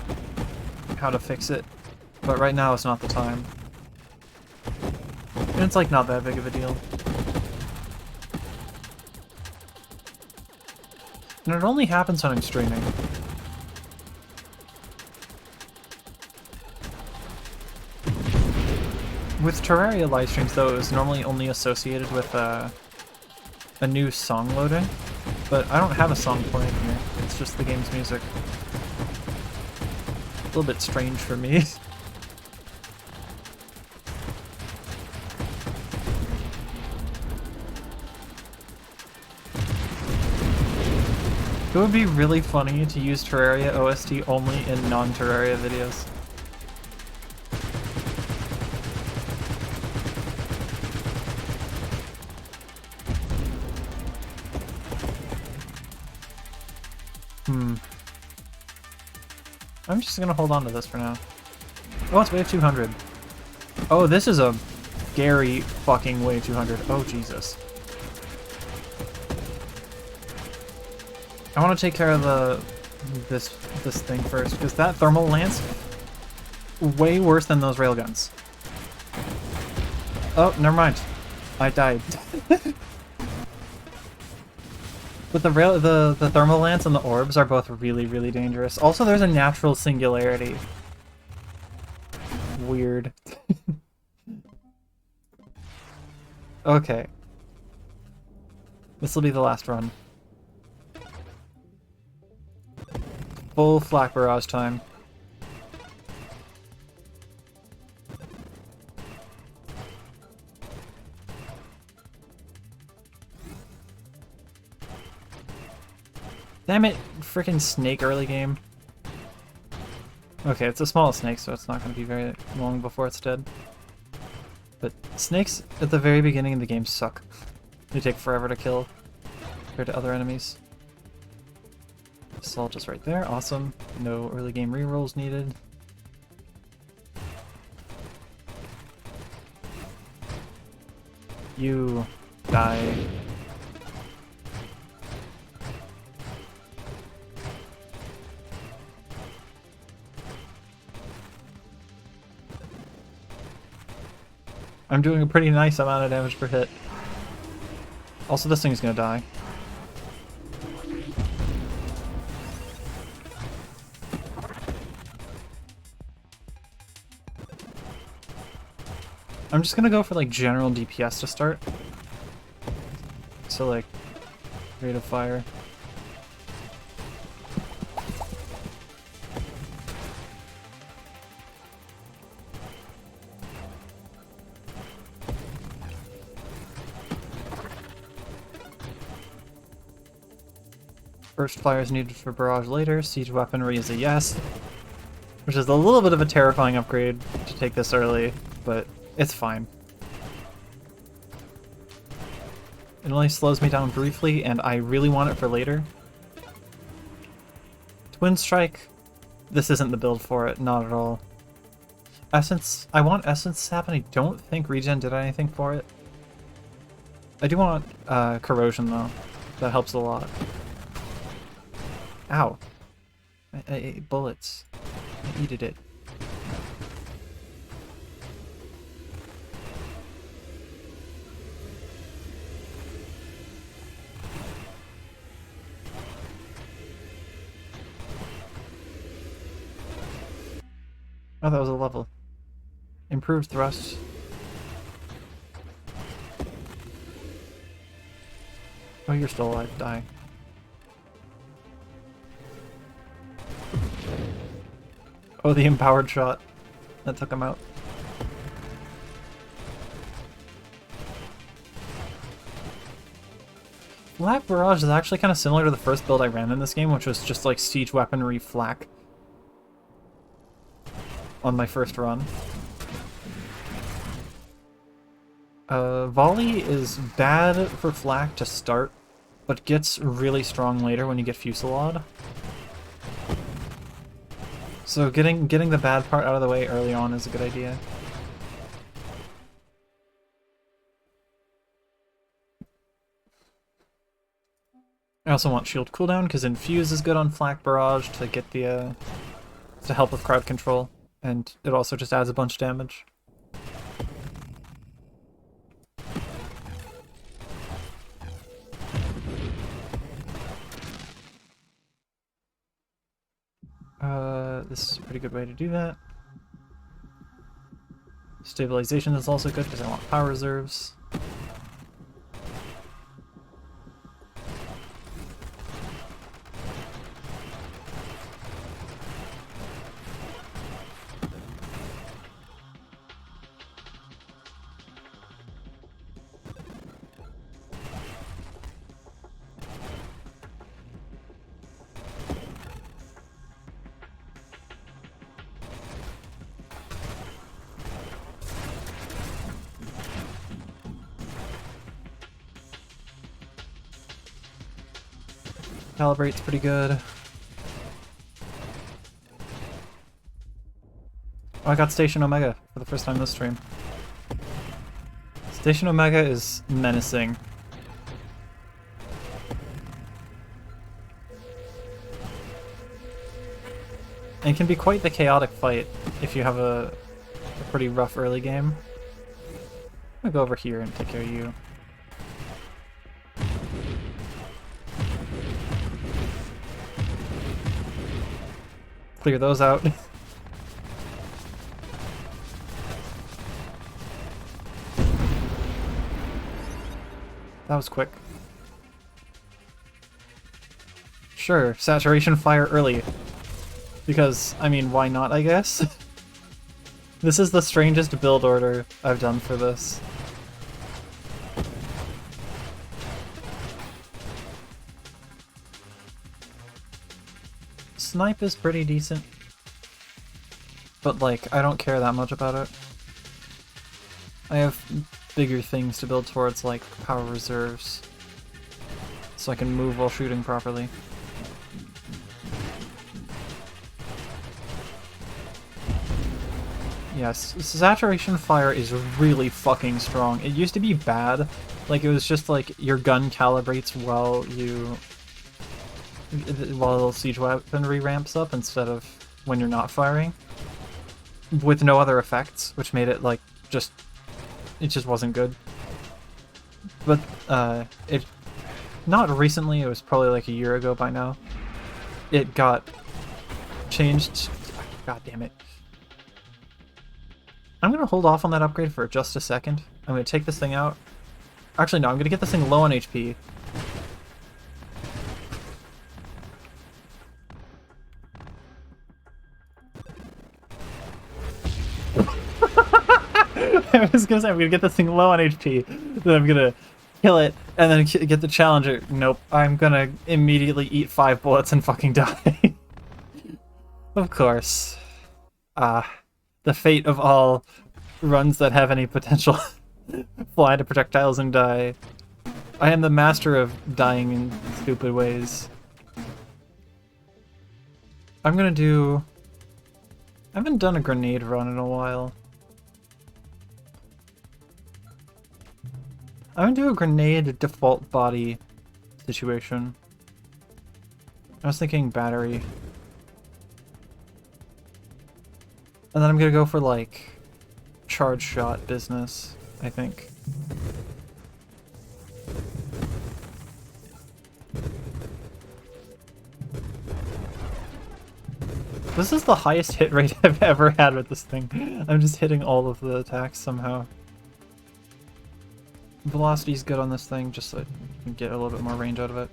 how to fix it, but right now it's not the time. And it's like not that big of a deal. And it only happens when I'm streaming. With Terraria live streams, though, it was normally only associated with a new song loading, but I don't have a song playing here. It's just the game's music. A little bit strange for me. It would be really funny to use Terraria OST only in non-Terraria videos. I'm just gonna hold on to this for now. Oh, it's wave 200. Oh, this is a scary fucking wave 200. Oh, Jesus. I want to take care of this thing first, because that thermal lance, way worse than those railguns. Oh, never mind. I died. But the thermal lance and the orbs are both really, really dangerous. Also, there's a natural singularity. Weird. Okay. This will be the last run. Full flak barrage time. Damn it, frickin' snake early game. Okay, it's a small snake, so it's not going to be very long before it's dead. But snakes at the very beginning of the game suck. They take forever to kill compared to other enemies. Assault is right there, awesome. No early game rerolls needed. You die. I'm doing a pretty nice amount of damage per hit. Also, this thing's gonna die. I'm just gonna go for like general DPS to start. So like, rate of fire. First fire is needed for barrage later. Siege weaponry is a yes. Which is a little bit of a terrifying upgrade to take this early, but it's fine. It only slows me down briefly, and I really want it for later. Twin Strike, this isn't the build for it, not at all. Essence, I want Essence Sap, and I don't think Regen did anything for it. I do want Corrosion though, that helps a lot. Ow. I ate bullets. I eated it. Oh, that was a level. Improved thrust. Oh, you're still alive. Die. Oh, the empowered shot. That took him out. Flak Barrage is actually kind of similar to the first build I ran in this game, which was just like siege weaponry flak on my first run. Volley is bad for flak to start, but gets really strong later when you get Fusillade. So getting the bad part out of the way early on is a good idea. I also want shield cooldown because Infuse is good on Flak Barrage to get the to help with crowd control, and it also just adds a bunch of damage. This is a pretty good way to do that. Stabilization is also good because I want power reserves. Calibrate's pretty good. Oh, I got Station Omega for the first time this stream. Station Omega is menacing. And can be quite the chaotic fight if you have a pretty rough early game. I'm gonna go over here and take care of you. Clear those out. That was quick. Sure, saturation fire early. Because, I mean, why not, I guess? This is the strangest build order I've done for this. Snipe is pretty decent. But, like, I don't care that much about it. I have bigger things to build towards, like power reserves. So I can move while shooting properly. Yes, saturation fire is really fucking strong. It used to be bad. Like, it was just like your gun calibrates while siege weaponry ramps up instead of when you're not firing. With no other effects, which made it like it just wasn't good. But it not recently, it was probably like a year ago by now. It got changed. God damn it. I'm gonna hold off on that upgrade for just a second. I'm gonna take this thing out. Actually, no, I'm gonna get this thing low on HP. I was gonna say, I'm gonna get this thing low on HP, then I'm gonna kill it, and then get the Challenger. Nope, I'm gonna immediately eat 5 bullets and fucking die. Of course. The fate of all runs that have any potential. Fly into projectiles and die. I am the master of dying in stupid ways. I'm gonna do... I haven't done a grenade run in a while. I'm gonna do a grenade default body situation. I was thinking battery. And then I'm gonna go for, like, charge shot business, I think. This is the highest hit rate I've ever had with this thing. I'm just hitting all of the attacks somehow. Velocity's good on this thing, just so I can get a little bit more range out of it.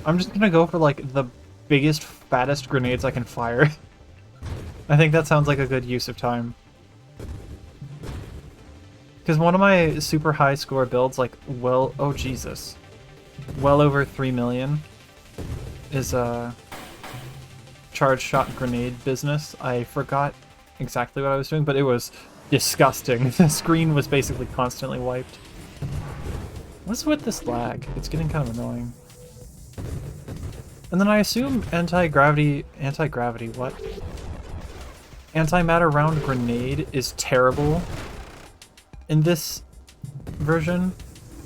I'm just gonna go for, like, the biggest, fattest grenades I can fire. I think that sounds like a good use of time. Because one of my super high score builds, like, well, oh Jesus, well over 3 million is a charge shot grenade business. I forgot exactly what I was doing, but it was disgusting. The screen was basically constantly wiped. What's with this lag? It's getting kind of annoying. And then I assume anti-gravity, what? Antimatter round grenade is terrible in this version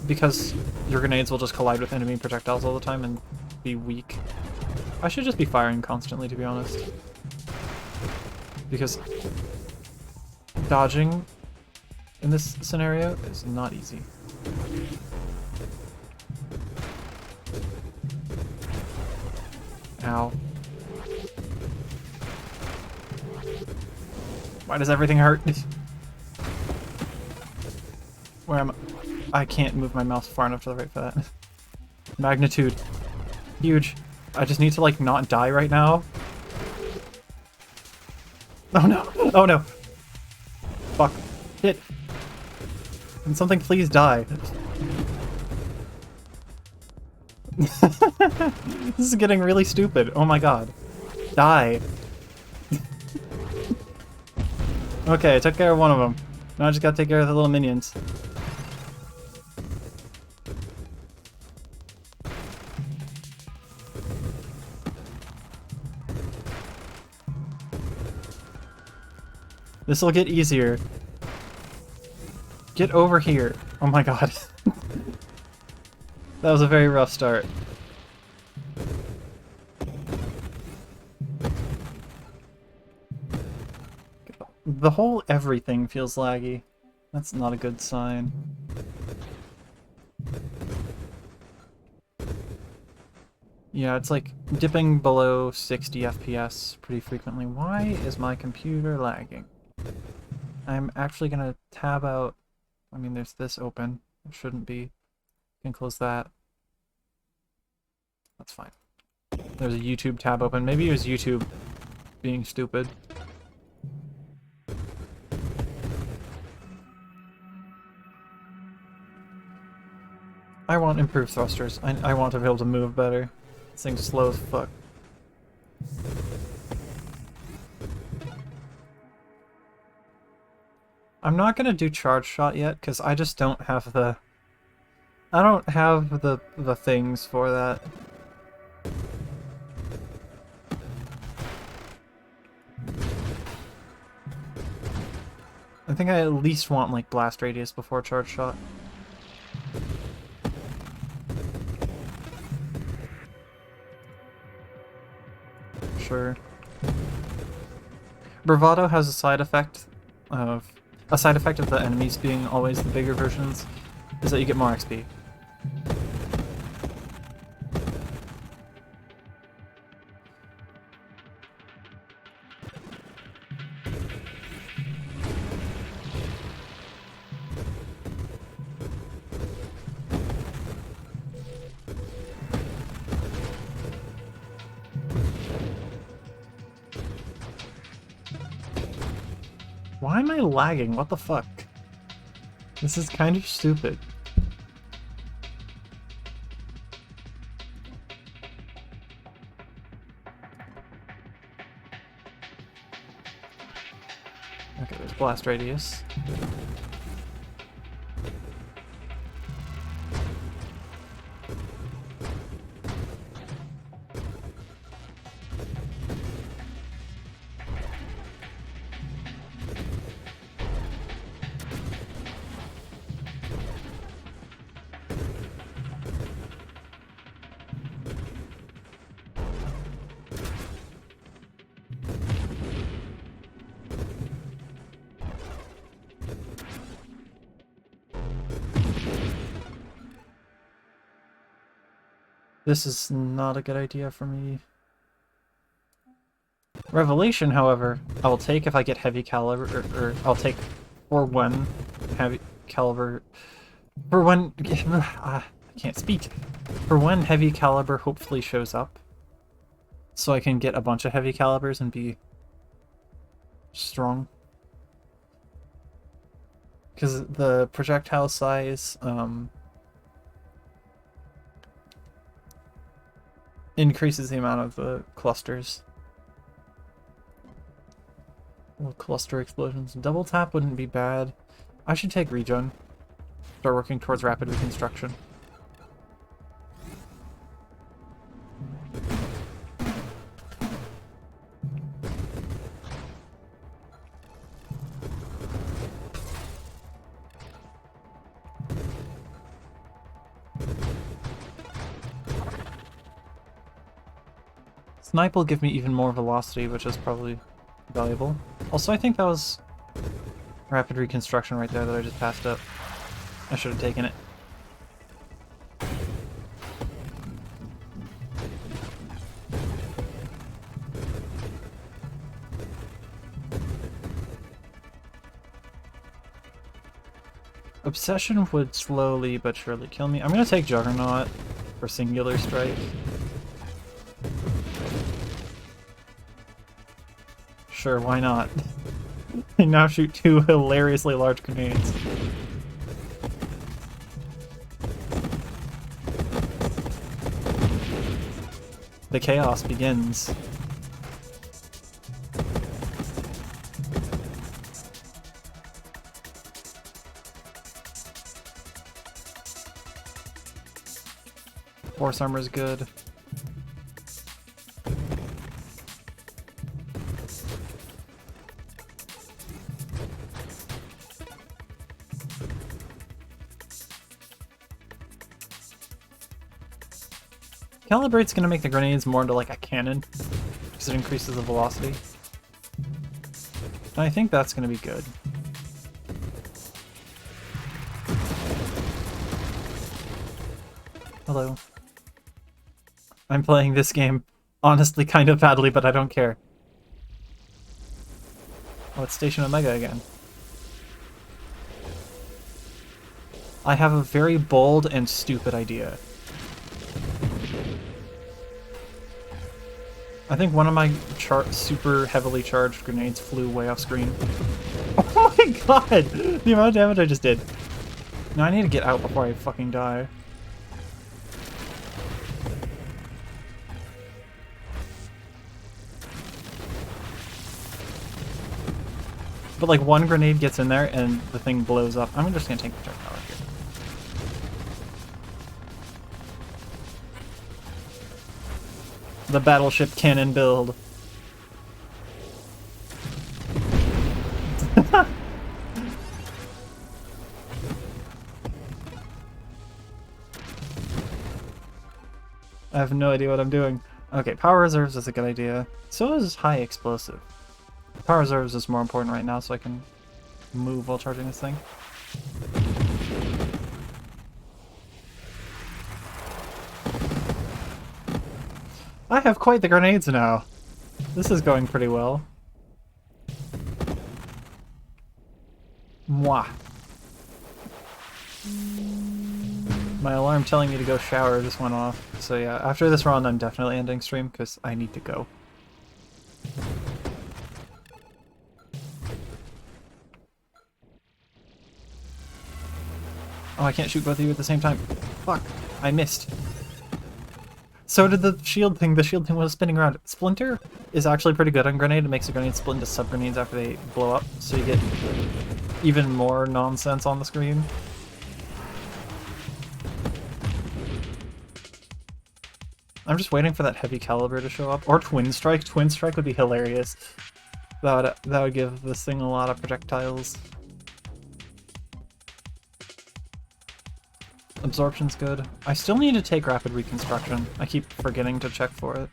because your grenades will just collide with enemy projectiles all the time and be weak. I should just be firing constantly, to be honest. Because dodging in this scenario is not easy. Ow. Why does everything hurt? Where am I? I can't move my mouse far enough to the right for that. Magnitude. Huge. I just need to, like, not die right now. Oh no! Oh no! Fuck. Hit! Can something please die? This is getting really stupid. Oh my god. Die. Okay, I took care of one of them. Now I just gotta take care of the little minions. This'll get easier. Get over here. Oh my god. That was a very rough start. The whole everything feels laggy. That's not a good sign. Yeah, it's like dipping below 60 FPS pretty frequently. Why is my computer lagging? I'm actually gonna tab out. I mean, there's this open. It shouldn't be. You can close that. That's fine. There's a YouTube tab open. Maybe it was YouTube being stupid. I want improved thrusters. I want to be able to move better. This thing's slow as fuck. I'm not gonna do charge shot yet because I just don't have the. I don't have the things for that. I think I at least want like blast radius before charge shot. Sure. Bravado has a side effect of the enemies being always the bigger versions, is that you get more XP. Why am I lagging? What the fuck? This is kind of stupid. Okay, there's blast radius. This is not a good idea for me. Revelation, however, I will take if I get heavy caliber, or I'll take for one heavy caliber. For one, I can't speak. For one heavy caliber hopefully shows up, so I can get a bunch of heavy calibers and be strong. Because the projectile size, increases the amount of the clusters. Well, cluster explosions. Double tap wouldn't be bad. I should take regen. Start working towards rapid reconstruction. Snipe will give me even more velocity, which is probably valuable. Also, I think that was rapid reconstruction right there that I just passed up. I should have taken it. Obsession would slowly but surely kill me. I'm gonna take Juggernaut for singular strike. Sure, why not? I now shoot 2 hilariously large grenades. The chaos begins. Force armor is good. Calibrate's gonna make the grenades more into like a cannon, because it increases the velocity. And I think that's gonna be good. Hello. I'm playing this game honestly kind of badly, but I don't care. Oh, it's Station Omega again. I have a very bold and stupid idea. I think one of my super heavily charged grenades flew way off screen. Oh my god! The amount of damage I just did. Now I need to get out before I fucking die. But like one grenade gets in there and the thing blows up. I'm just gonna take the projectile out here. The battleship cannon build. I have no idea what I'm doing. Okay, power reserves is a good idea. So is high explosive. Power reserves is more important right now so I can move while charging this thing. I have quite the grenades now. This is going pretty well. Mwah. My alarm telling me to go shower just went off. So yeah, after this run I'm definitely ending stream because I need to go. Oh, I can't shoot both of you at the same time. Fuck, I missed. So did the shield thing. The shield thing was spinning around. Splinter is actually pretty good on grenade. It makes a grenade split into sub-grenades after they blow up, so you get even more nonsense on the screen. I'm just waiting for that heavy caliber to show up. Or Twin Strike. Twin Strike would be hilarious. That would give this thing a lot of projectiles. Absorption's good. I still need to take rapid reconstruction. I keep forgetting to check for it.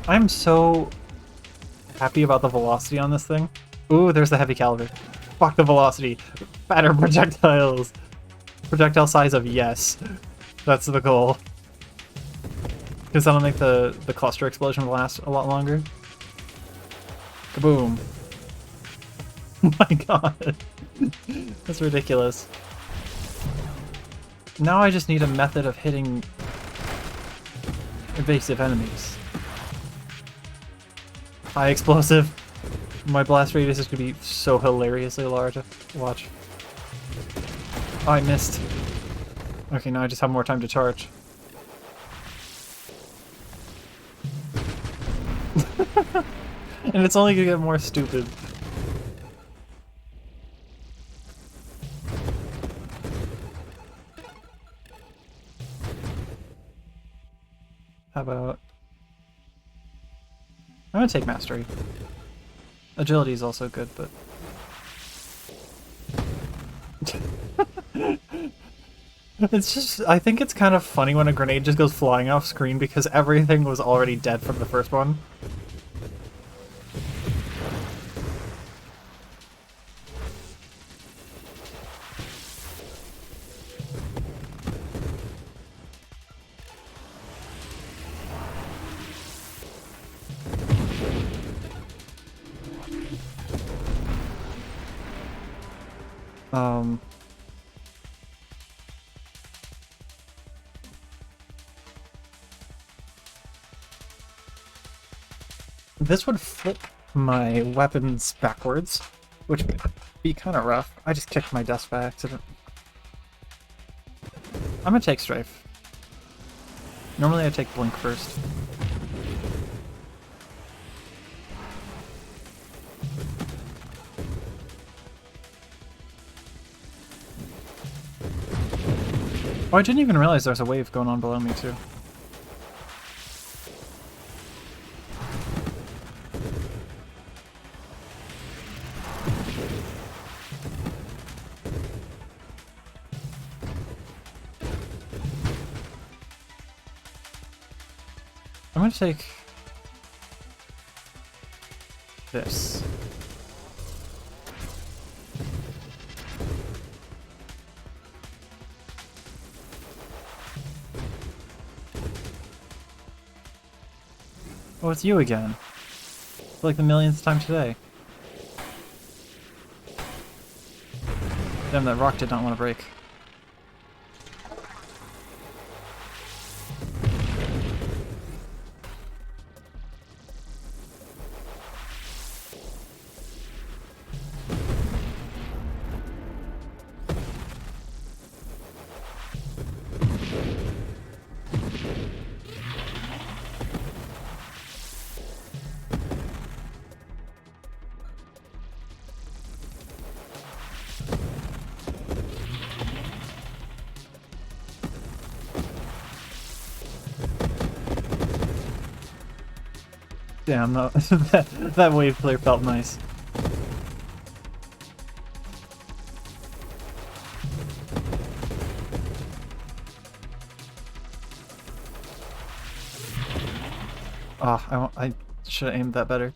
I'm so happy about the velocity on this thing. Ooh, there's the heavy caliber. Fuck the velocity. Fatter projectiles. Projectile size of yes. That's the goal. Because that'll make the cluster explosion last a lot longer. Kaboom. Oh my god. That's ridiculous. Now I just need a method of hitting evasive enemies. High explosive. My blast radius is going to be so hilariously large. Watch. Oh, I missed. Okay, now I just have more time to charge. And it's only going to get more stupid. How about... I'm gonna take Mastery. Agility is also good, but... It's just... I think it's kind of funny when a grenade just goes flying off screen because everything was already dead from the first one. This would flip my weapons backwards, which would be kind of rough. I just kicked my desk by accident. I'm gonna take Strafe. Normally I take Blink first. Oh, I didn't even realize there's a wave going on below me, too. I'm gonna take this. Oh, it's you again. For like the millionth time today. Damn, that rock did not want to break. Damn, no, that wave clear felt nice. Oh, I should have aimed that better.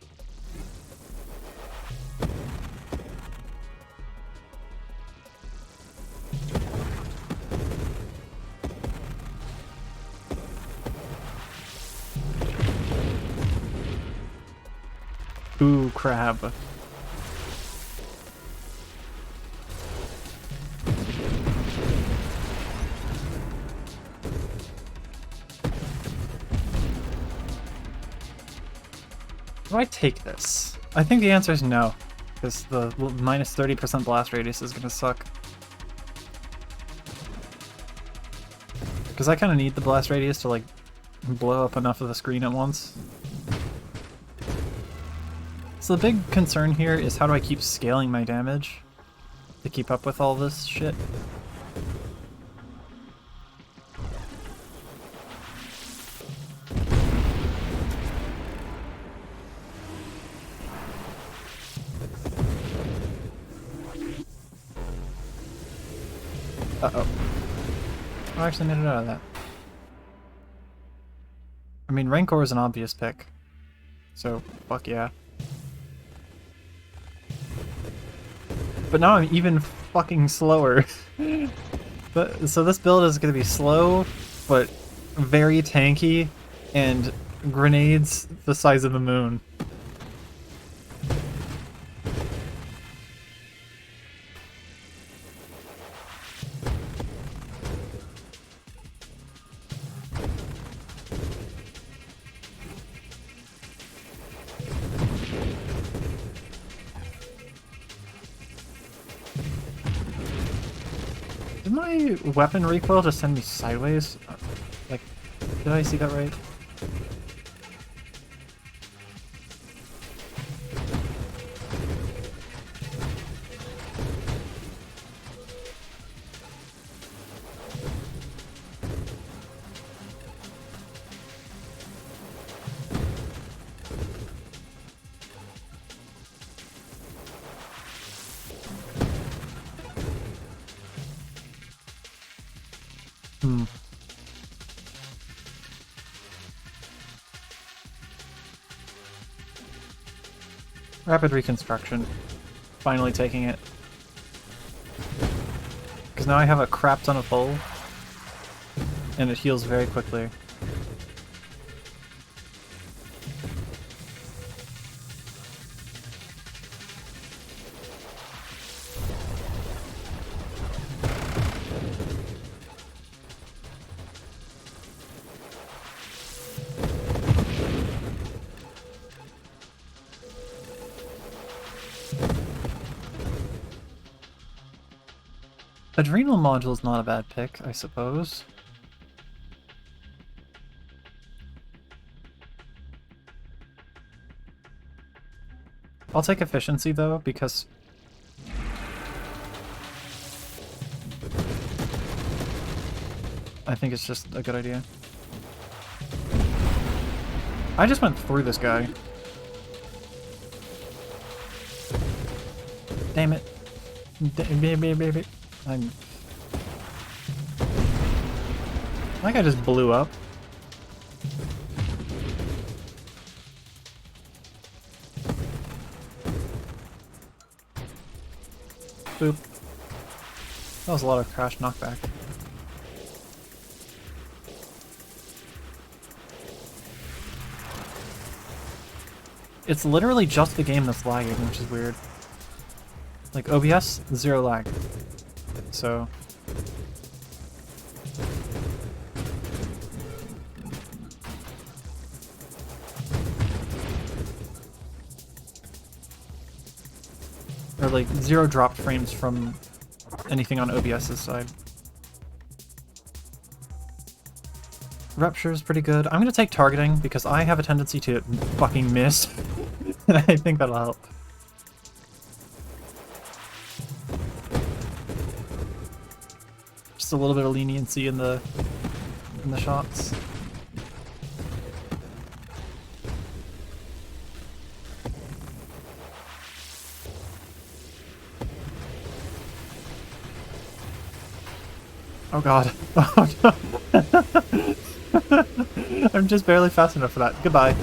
Ooh, crab. Do I take this? I think the answer is no, because the minus 30% blast radius is gonna suck. Because I kind of need the blast radius to like blow up enough of the screen at once. So the big concern here is how do I keep scaling my damage to keep up with all this shit? Uh-oh. I actually made it out of that. I mean, Rancor is an obvious pick. So, fuck yeah. But now I'm even fucking slower. So this build is going to be slow, but very tanky, and grenades the size of the moon. Did my weapon recoil just send me sideways? Like, did I see that right? Hmm. Rapid reconstruction. Finally taking it. Because now I have a crap ton of hull, and it heals very quickly. Adrenal module's not a bad pick, I suppose. I'll take efficiency though, because I think it's just a good idea. I just went through this guy. Damn it. That guy just blew up. Boop. That was a lot of crash knockback. It's literally just the game that's lagging, which is weird. Like, OBS, zero lag. So... or like, zero dropped frames from anything on OBS's side. Rupture is pretty good. I'm gonna take targeting because I have a tendency to fucking miss. And I think that'll help. Just a little bit of leniency in the shots. Oh god. Oh no. I'm just barely fast enough for that. Goodbye.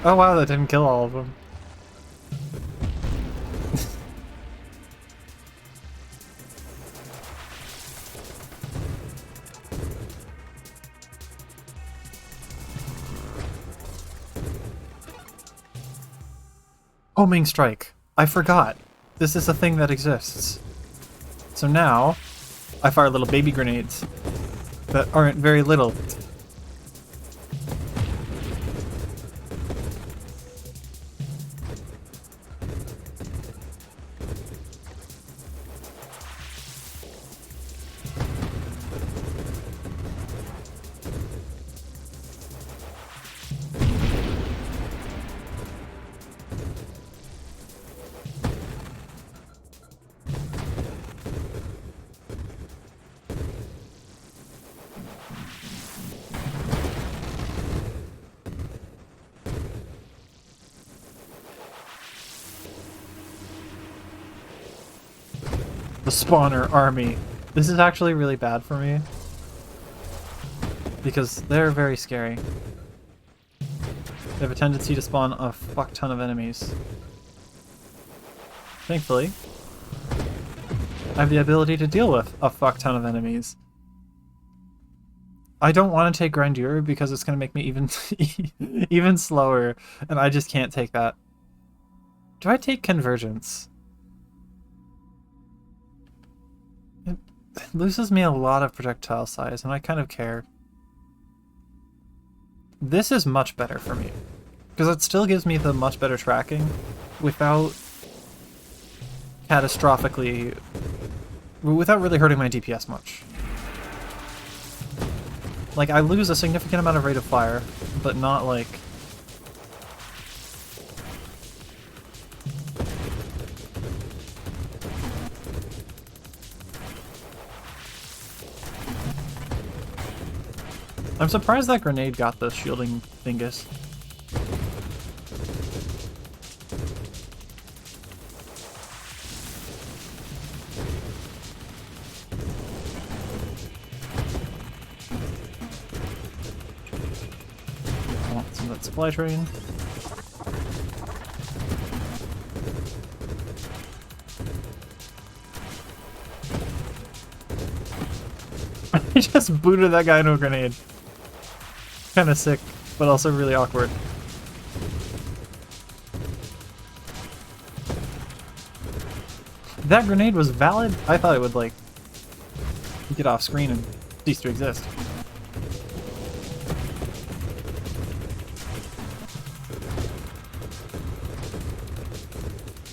Oh wow, that didn't kill all of them. Homing strike. I forgot. This is a thing that exists. So now, I fire little baby grenades that aren't very little. The spawner army. This is actually really bad for me. Because they're very scary. They have a tendency to spawn a fuck ton of enemies. Thankfully, I have the ability to deal with a fuck ton of enemies. I don't want to take Grandeur because it's going to make me even slower, and I just can't take that. Do I take Convergence? It loses me a lot of projectile size, and I kind of care. This is much better for me, because it still gives me the much better tracking without catastrophically... without really hurting my DPS much. Like, I lose a significant amount of rate of fire, but not like... I'm surprised that grenade got the shielding thingus. I want some of that supply train. I just booted that guy into a grenade. Kind of sick, but also really awkward. That grenade was valid? I thought it would, like, get off screen and cease to exist.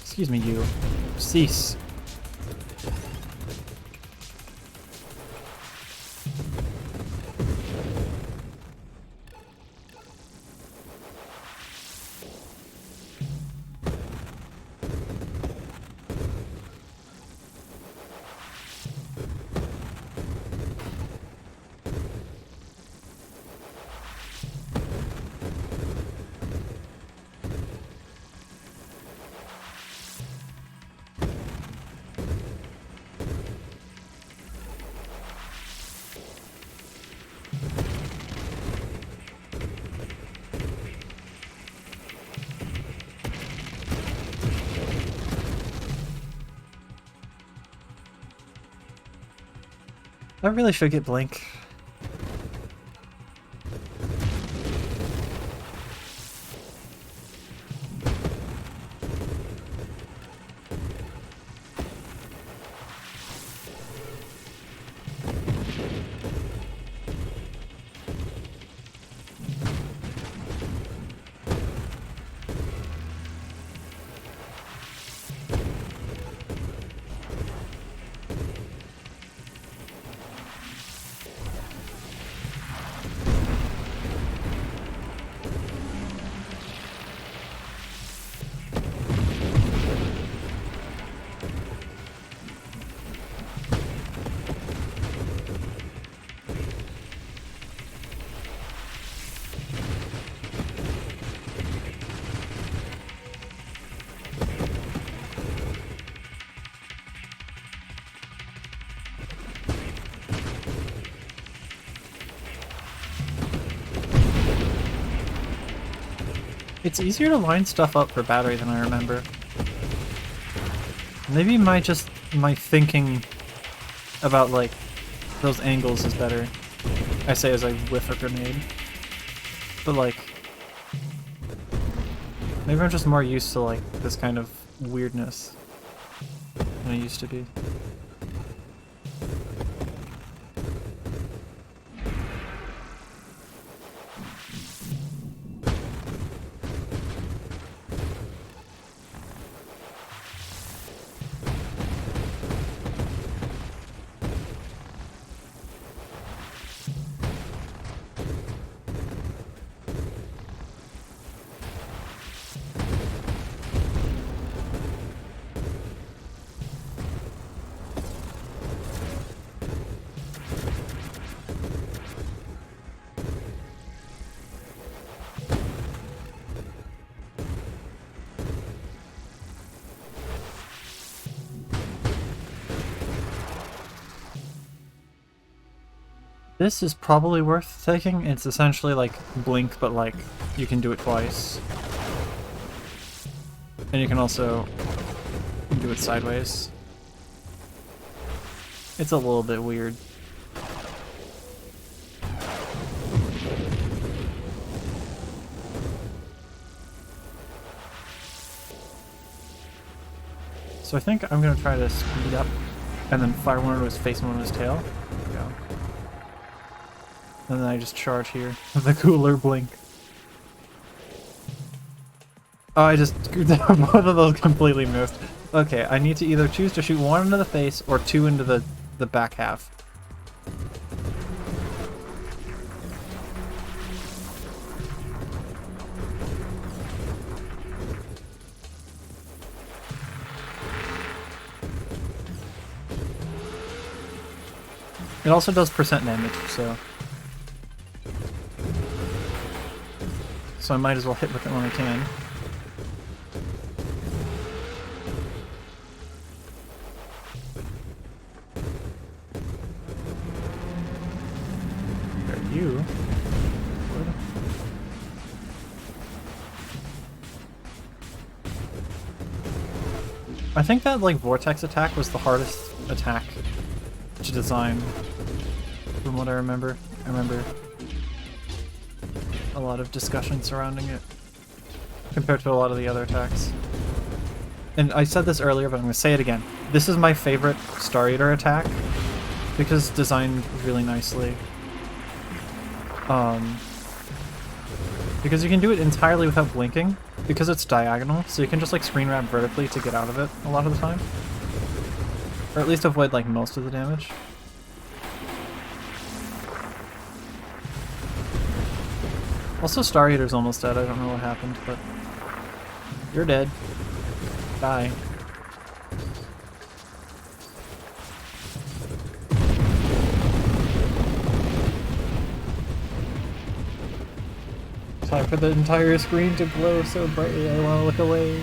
Excuse me, you. Cease. I really should get Blink. It's easier to line stuff up for battery than I remember. Maybe my thinking about like those angles is better. I say as I whiff a grenade. But like maybe I'm just more used to like this kind of weirdness than I used to be. This is probably worth taking. It's essentially like Blink, but like you can do it twice. And you can also do it sideways. It's a little bit weird. So I think I'm gonna try to speed up and then fire one into his face and one into his tail. There we go. And then I just charge here with the cooler Blink. Oh, I just screwed down. Both of those completely missed. Okay, I need to either choose to shoot one into the face or two into the back half. It also does percent damage, so I might as well hit with it when I can. There you. I think that like vortex attack was the hardest attack to design from what I remember. I remember a lot of discussion surrounding it compared to a lot of the other attacks. And I said this earlier, but I'm going to say it again. This is my favorite Star Eater attack because it's designed really nicely. Because you can do it entirely without blinking because it's diagonal, so you can just like screen wrap vertically to get out of it a lot of the time. Or at least avoid like most of the damage. Also, Star Eater's almost dead. I don't know what happened, but you're dead. Die. Time for the entire screen to glow so brightly I want to look away.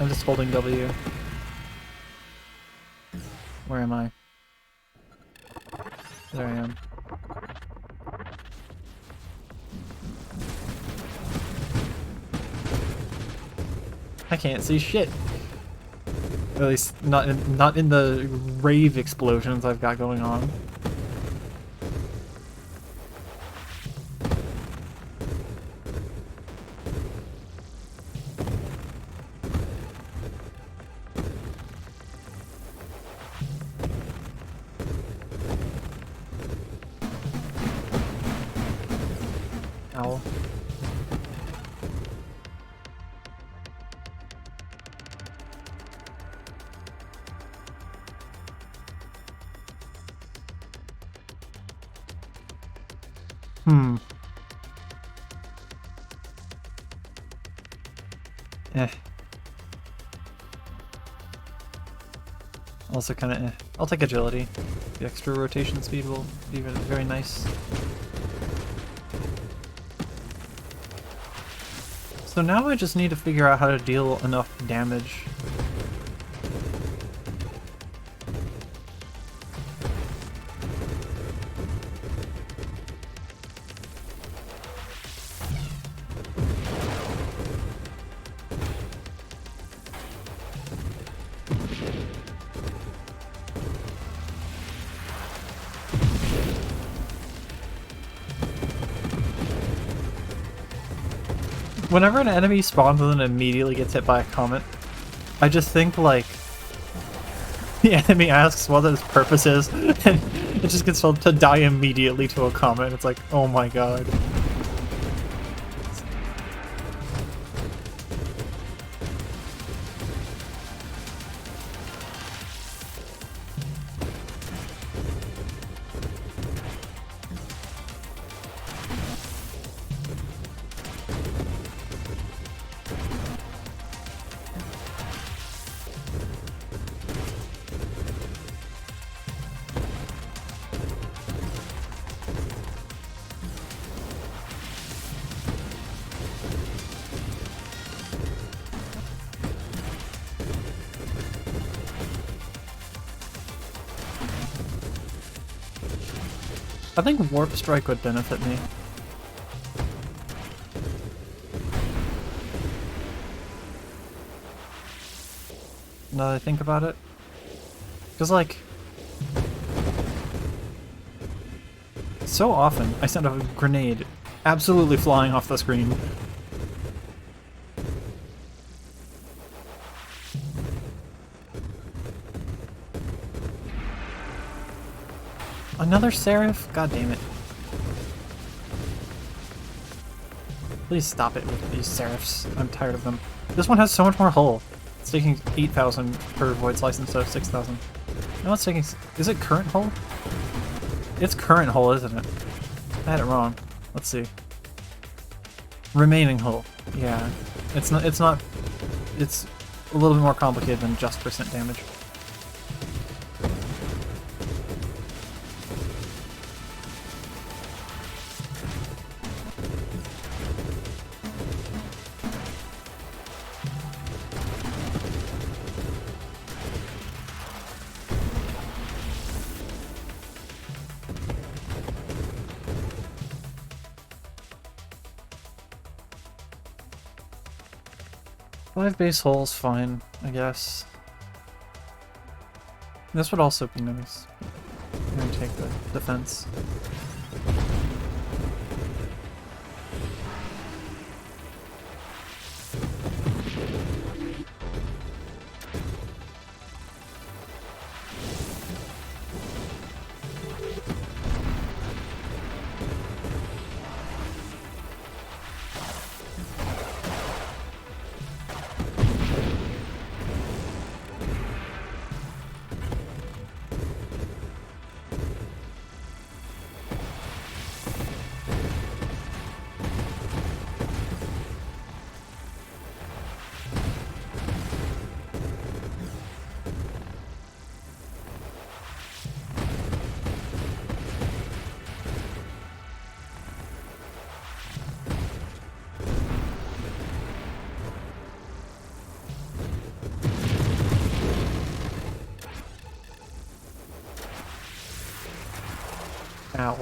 I'm just holding W. Where am I? There I am. I can't see shit. At least not in the rave explosions I've got going on. Ow. Eh. Also kind of eh. I'll take agility. The extra rotation speed will be very nice. So now I just need to figure out how to deal enough damage. Whenever an enemy spawns and then immediately gets hit by a comet, I just think, like, the enemy asks what its purpose is, and it just gets told to die immediately to a comet. It's like, oh my god. I think Warp Strike would benefit me. Now that I think about it. Because, like, so often I send a grenade absolutely flying off the screen. Another Seraph? God damn it. Please stop it with these Seraphs. I'm tired of them. This one has so much more hull. It's taking 8,000 per Void Slice instead of 6,000. No, it's taking... Is it current hull? It's current hull, isn't it? I had it wrong. Let's see. Remaining hull. Yeah. It's not... It's a little bit more complicated than just percent damage. Five base holes, fine, I guess. This would also be nice. I'm gonna take the defense. Ow.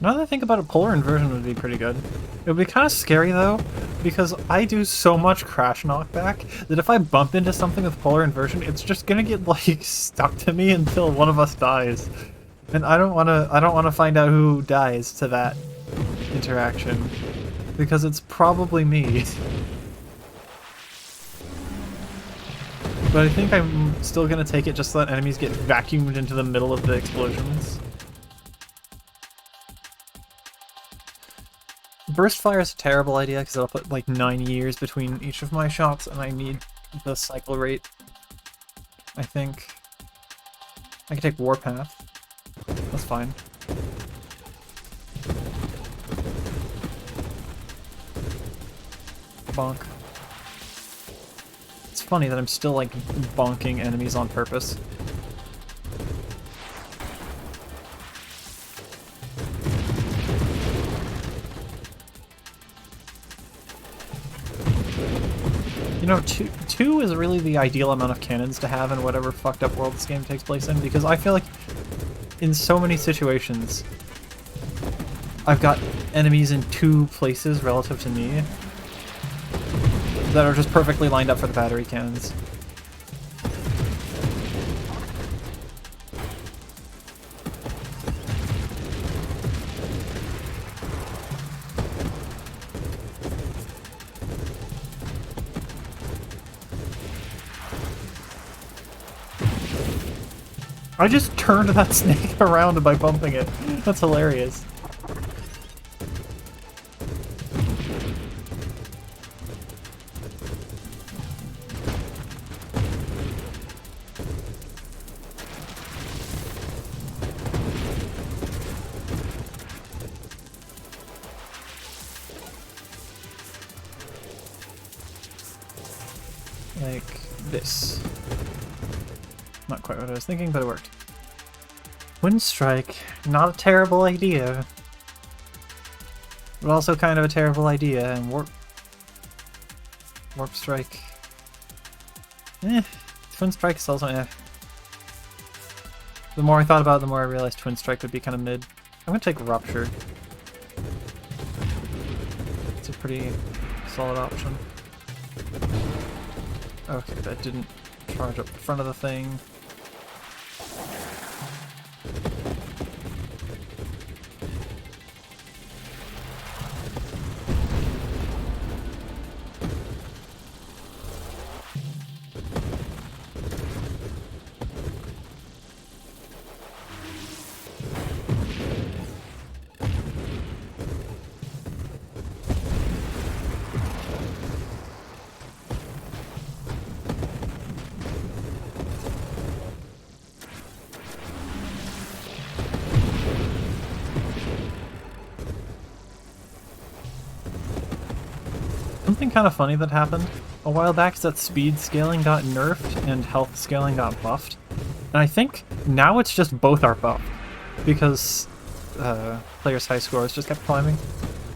Now that I think about it, polar inversion would be pretty good. It would be kind of scary though, because I do so much crash knockback that if I bump into something with polar inversion, it's just gonna get like stuck to me until one of us dies. And I don't wanna find out who dies to that interaction, because it's probably me. But I think I'm still gonna take it just so that enemies get vacuumed into the middle of the explosions. Burst fire is a terrible idea because it'll put like 9 years between each of my shots, and I need the cycle rate. I think I can take Warpath. That's fine. Bonk. It's funny that I'm still like bonking enemies on purpose. You know, two is really the ideal amount of cannons to have in whatever fucked up world this game takes place in, because I feel like in so many situations I've got enemies in 2 places relative to me that are just perfectly lined up for the battery cannons. I just turned that snake around by bumping it. That's hilarious. Like this. Not quite what I was thinking, but it worked. Wind Strike, not a terrible idea. But also kind of a terrible idea, and Warp Strike. Twin Strike is also The more I thought about it, the more I realized Twin Strike would be kind of mid. I'm gonna take Rupture. It's a pretty solid option. Okay, that didn't charge up the front of the thing. Something kind of funny that happened a while back is that speed scaling got nerfed and health scaling got buffed. And I think now it's just both are buffed because players' high scores just kept climbing.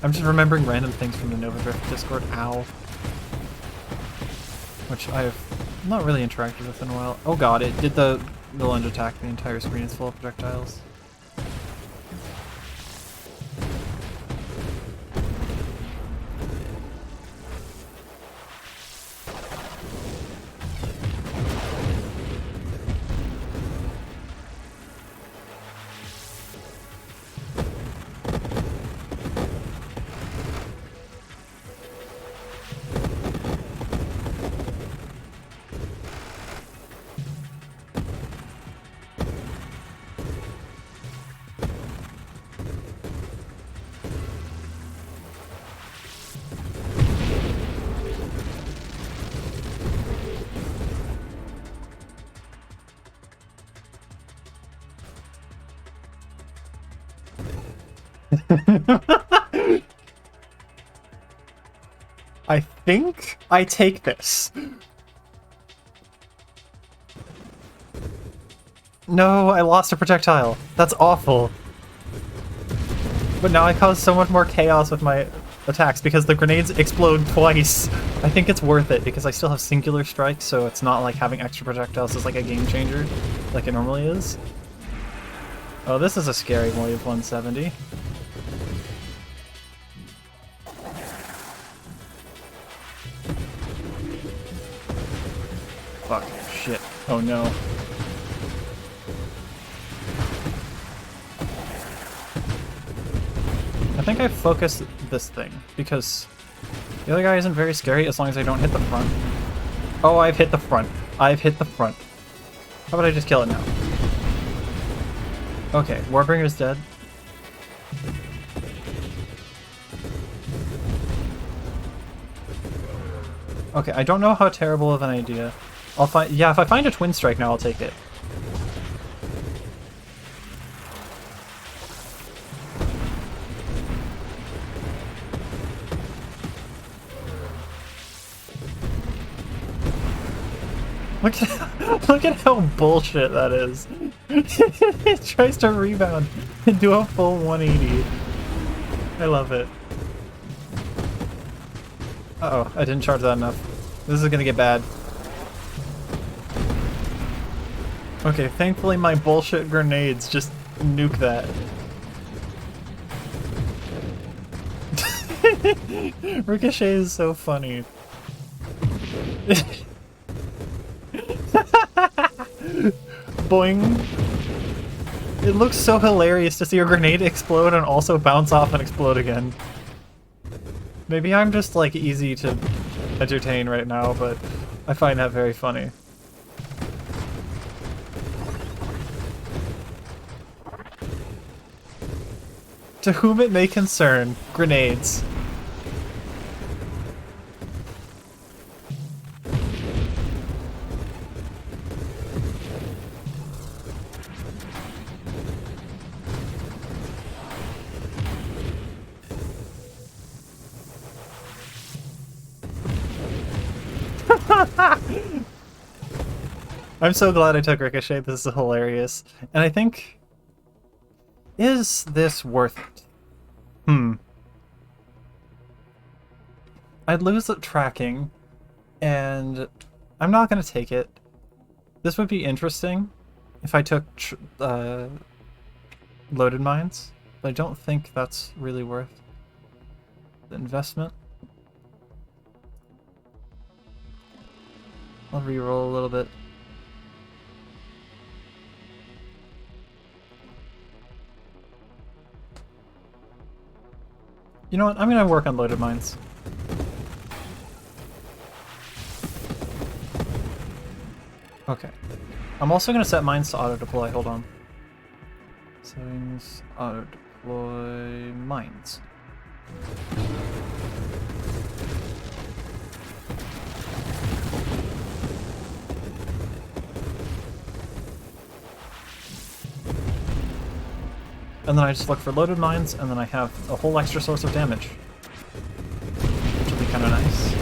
I'm just remembering random things from the Nova Drift Discord. Ow. Which I've not really interacted with in a while. Oh god, it did the lunge attack. The entire screen is full of projectiles. I think I take this. No, I lost a projectile. That's awful. But now I cause so much more chaos with my attacks because the grenades explode twice. I think it's worth it because I still have singular strikes, so it's not like having extra projectiles is like a game changer like it normally is. Oh, this is a scary wave 170. Fuck. Shit. Oh no. I think I focused this thing, because the other guy isn't very scary as long as I don't hit the front. Oh, I've hit the front. I've hit the front. How about I just kill it now? Okay, Warbringer's dead. Okay, I don't know how terrible of an idea. I'll find— yeah, if I find a twin strike now, I'll take it. Look at how bullshit that is. It tries to rebound and do a full 180. I love it. Uh-oh, I didn't charge that enough. This is gonna get bad. Okay, thankfully my bullshit grenades just nuke that. Ricochet is so funny. Boing. It looks so hilarious to see a grenade explode and also bounce off and explode again. Maybe I'm just like easy to entertain right now, but I find that very funny. To whom it may concern, grenades. I'm so glad I took Ricochet, this is hilarious. And I think... is this worth it? I'd lose the tracking, and I'm not gonna take it. This would be interesting if I took loaded mines, but I don't think that's really worth the investment. I'll reroll a little bit. You know what? I'm gonna work on loaded mines. Okay. I'm also gonna set mines to auto-deploy. Hold on. Settings, auto-deploy, mines. And then I just look for loaded mines, and then I have a whole extra source of damage. Which will be kind of nice.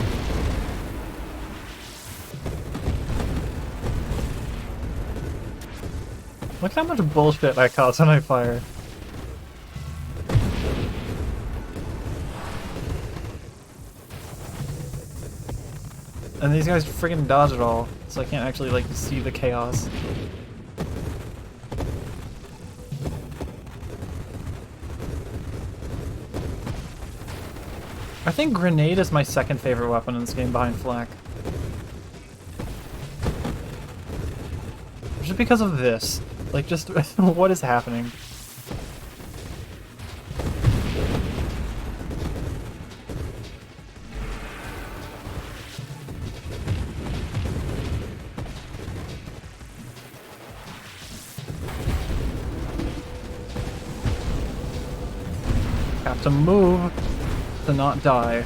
Look how much bullshit I cause when I fire. And these guys friggin' dodge it all, so I can't actually, like, see the chaos. I think grenade is my second favorite weapon in this game behind flak. Just because of this. Like, just what is happening? Have to move to not die.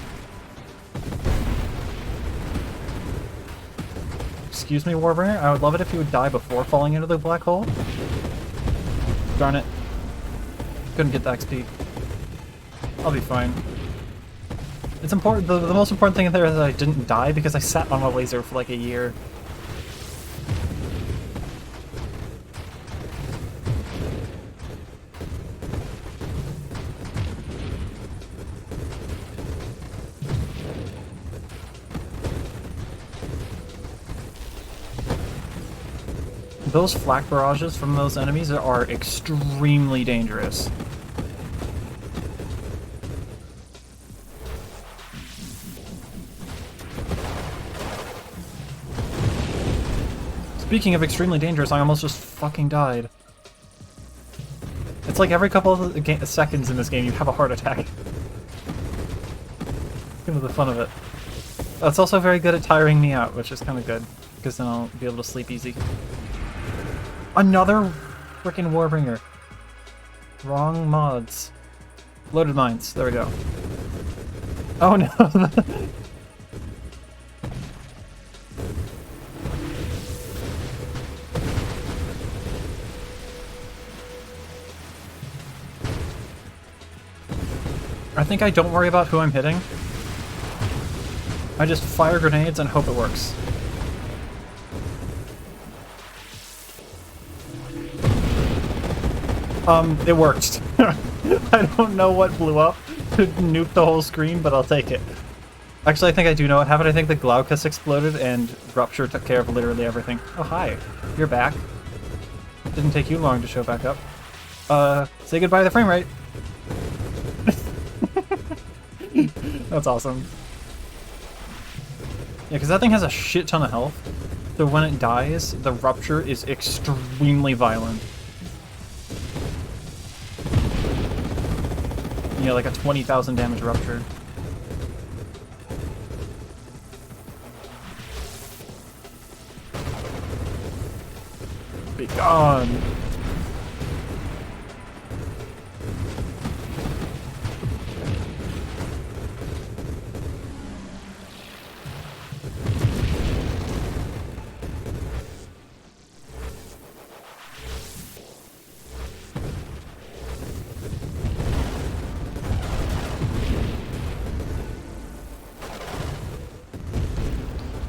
Excuse me, Warbringer, I would love it if you would die before falling into the black hole. Darn it. Couldn't get the XP. I'll be fine. It's important, the most important thing there is that I didn't die because I sat on a laser for like a year. Those flak barrages from those enemies are extremely dangerous. Speaking of extremely dangerous, I almost just fucking died. It's like every couple of seconds in this game you have a heart attack. Give me the fun of it. That's also very good at tiring me out, which is kind of good, because then I'll be able to sleep easy. Another freaking Warbringer. Wrong mods. Loaded mines. There we go. Oh no. I think I don't worry about who I'm hitting. I just fire grenades and hope it works. It worked. I don't know what blew up to nuke the whole screen, but I'll take it. Actually, I think I do know what happened. I think the Glaucus exploded and Rupture took care of literally everything. Oh, hi. You're back. Didn't take you long to show back up. Say goodbye to the frame rate. That's awesome. Yeah, because that thing has a shit ton of health. So when it dies, the Rupture is extremely violent. Yeah, like a 20,000 damage Rupture. Be gone!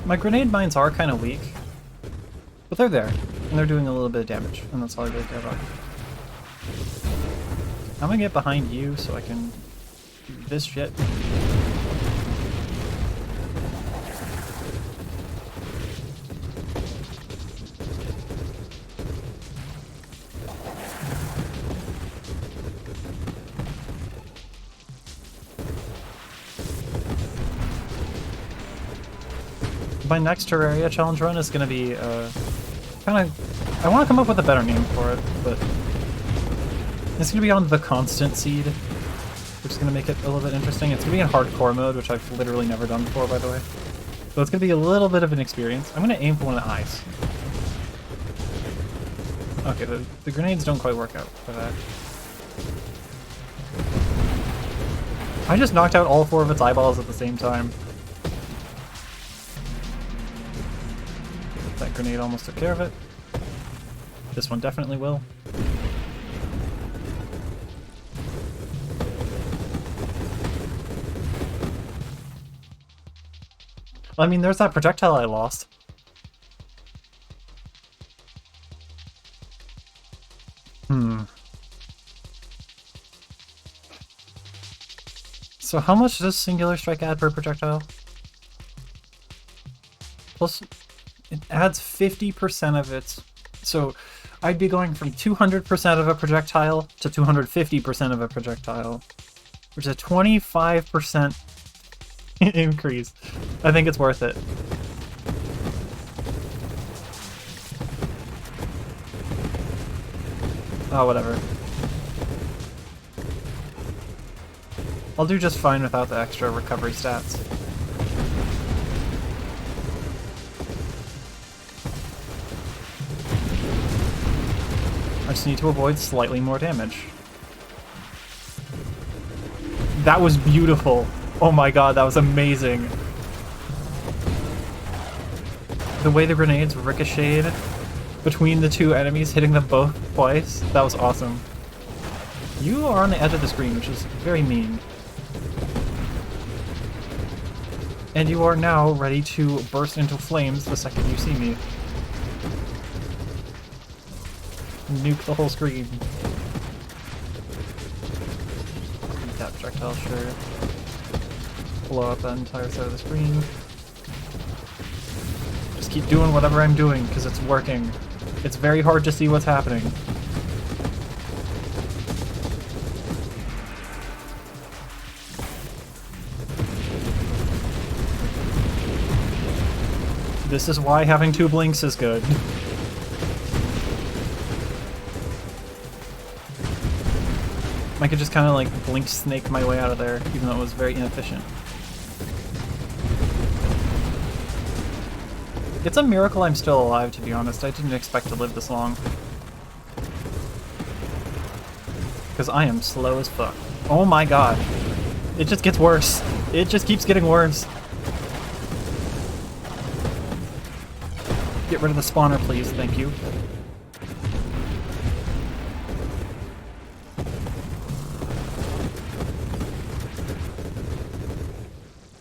My grenade mines are kind of weak, but they're there, and they're doing a little bit of damage, and that's all I really care about. I'm gonna get behind you so I can do this shit. My next Terraria challenge run is going to be, kind of... I want to come up with a better name for it, but... It's going to be on the Constant Seed, which is going to make it a little bit interesting. It's going to be in hardcore mode, which I've literally never done before, by the way. So it's going to be a little bit of an experience. I'm going to aim for one of the eyes. Okay, the grenades don't quite work out for that. I just knocked out all 4 of its eyeballs at the same time. That grenade almost took care of it. This one definitely will. I mean, there's that projectile I lost. So how much does Singular Strike add per projectile? Plus... It adds 50% of its... So, I'd be going from 200% of a projectile to 250% of a projectile, which is a 25% increase. I think it's worth it. Oh, whatever. I'll do just fine without the extra recovery stats. I just need to avoid slightly more damage. That was beautiful. Oh my god, that was amazing. The way the grenades ricocheted between the 2 enemies, hitting them both twice, that was awesome. You are on the edge of the screen, which is very mean. And you are now ready to burst into flames the second you see me. Nuke the whole screen. That projectile, sure. Blow up that entire side of the screen. Just keep doing whatever I'm doing, because it's working. It's very hard to see what's happening. This is why having 2 blinks is good. I could just kind of like blink snake my way out of there, even though it was very inefficient. It's a miracle I'm still alive, to be honest. I didn't expect to live this long. Because I am slow as fuck. Oh my god. It just gets worse. It just keeps getting worse. Get rid of the spawner, please. Thank you.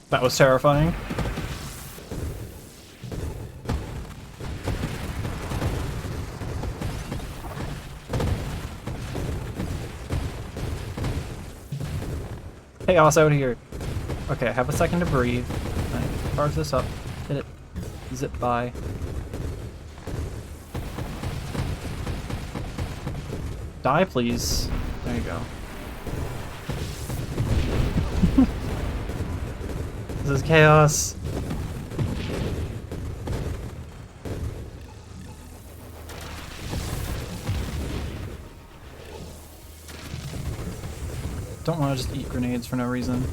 That was terrifying. Chaos out here. Okay, I have a second to breathe. I charge this up. Hit it. Zip by. Die, please. There you go. This is chaos. Don't want to just eat grenades for no reason.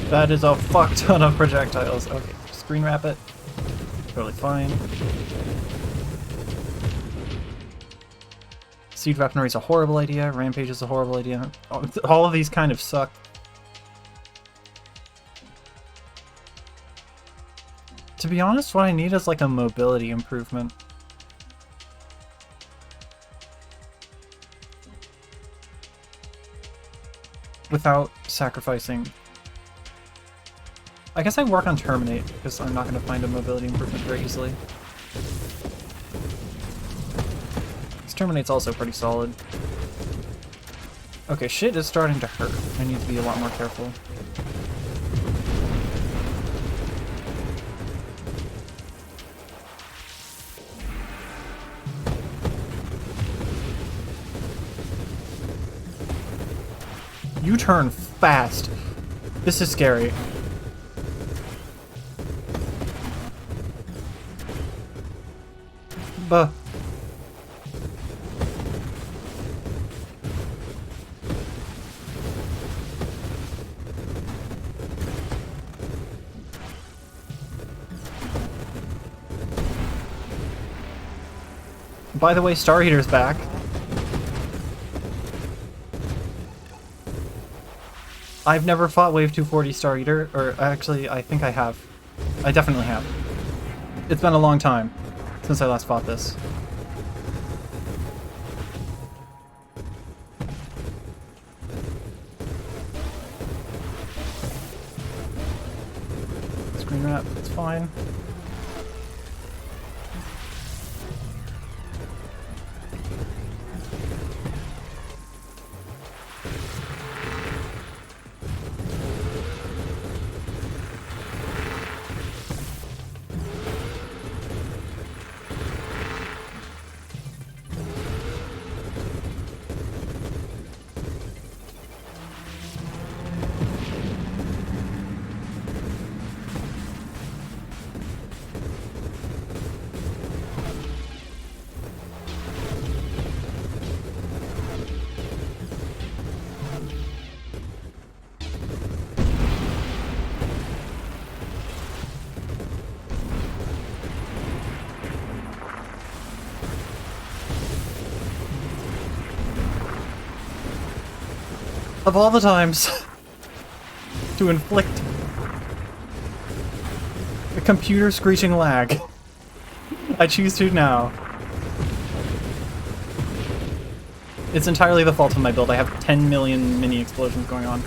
That is a fuck ton of projectiles. Okay, screen wrap it. Totally fine. Siege weaponry is a horrible idea. Rampage is a horrible idea. All of these kind of suck. To be honest, what I need is like a mobility improvement. Without sacrificing. I guess I work on Terminate, because I'm not going to find a mobility improvement very easily. This Terminate's also pretty solid. Okay, shit is starting to hurt. I need to be a lot more careful. You turn fast. This is scary. Buh. By the way, Star Eater's back. I've never fought Wave 240 Star Eater, or actually, I think I have. I definitely have. It's been a long time since I last fought this. Screen wrap, it's fine. Of all the times to inflict a computer screeching lag, I choose to now. It's entirely the fault of my build. I have 10 million mini explosions going on.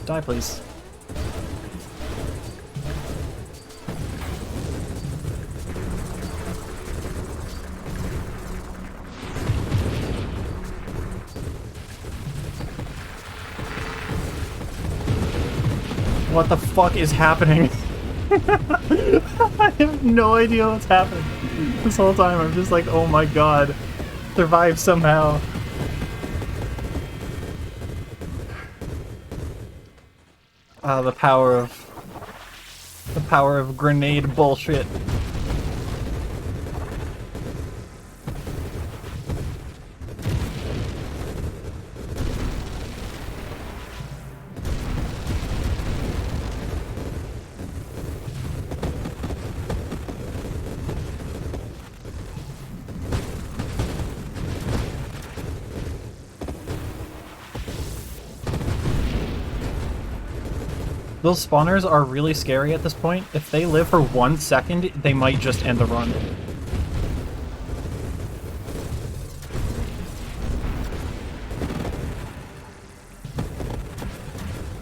Die, please. What the fuck is happening? I have no idea what's happened this whole time. I'm just like, oh my god. Survive somehow. The power of grenade bullshit. Those spawners are really scary at this point. If they live for 1 second, they might just end the run.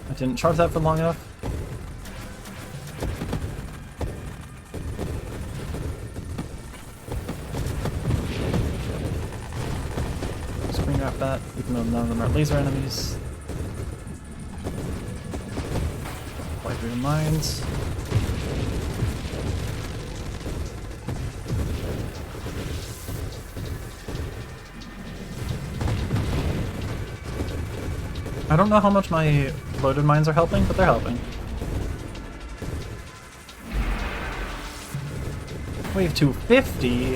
I didn't charge that for long enough. Screen wrap that, even though none of them are laser enemies. Through the mines. I don't know how much my loaded mines are helping, but they're helping. Wave 250?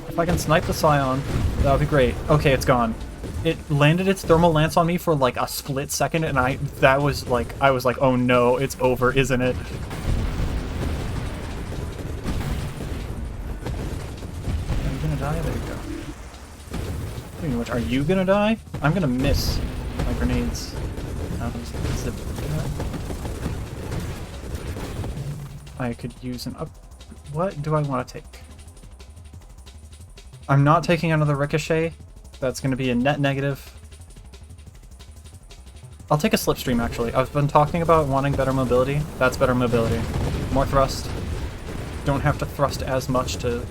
If I can snipe the Scion, that would be great. Okay, it's gone. It landed its thermal lance on me for like a split second, and I was like, oh no, it's over, isn't it? Are you gonna die? There you go. Speaking of which, are you gonna die? I'm gonna miss my grenades. I could use an up. What do I want to take? I'm not taking another ricochet. That's going to be a net negative. I'll take a slipstream, actually. I've been talking about wanting better mobility. That's better mobility. More thrust. Don't have to thrust as much to...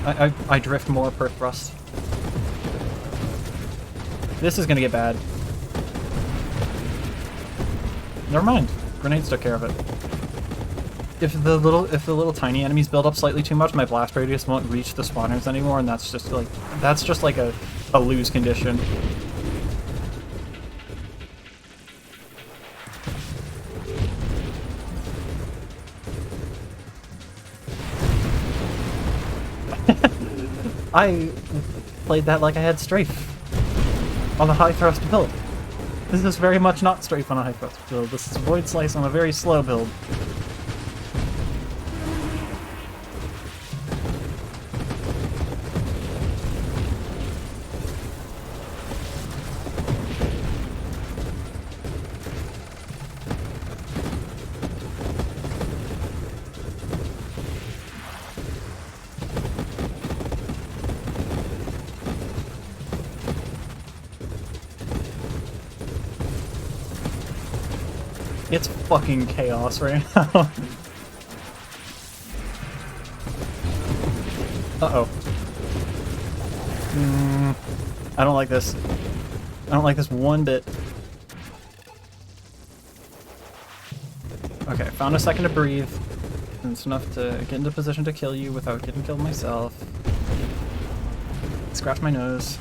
I drift more per thrust. This is going to get bad. Never mind. Grenades took care of it. If the little tiny enemies build up slightly too much, my blast radius won't reach the spawners anymore, and that's just like a lose condition. I played that like I had strafe on a high thrust build. This is very much not strafe on a high thrust build. This is void slice on a very slow build. It's fucking chaos right now. Uh-oh. I don't like this. I don't like this one bit. Okay, found a second to breathe. And it's enough to get into position to kill you without getting killed myself. Scratch my nose.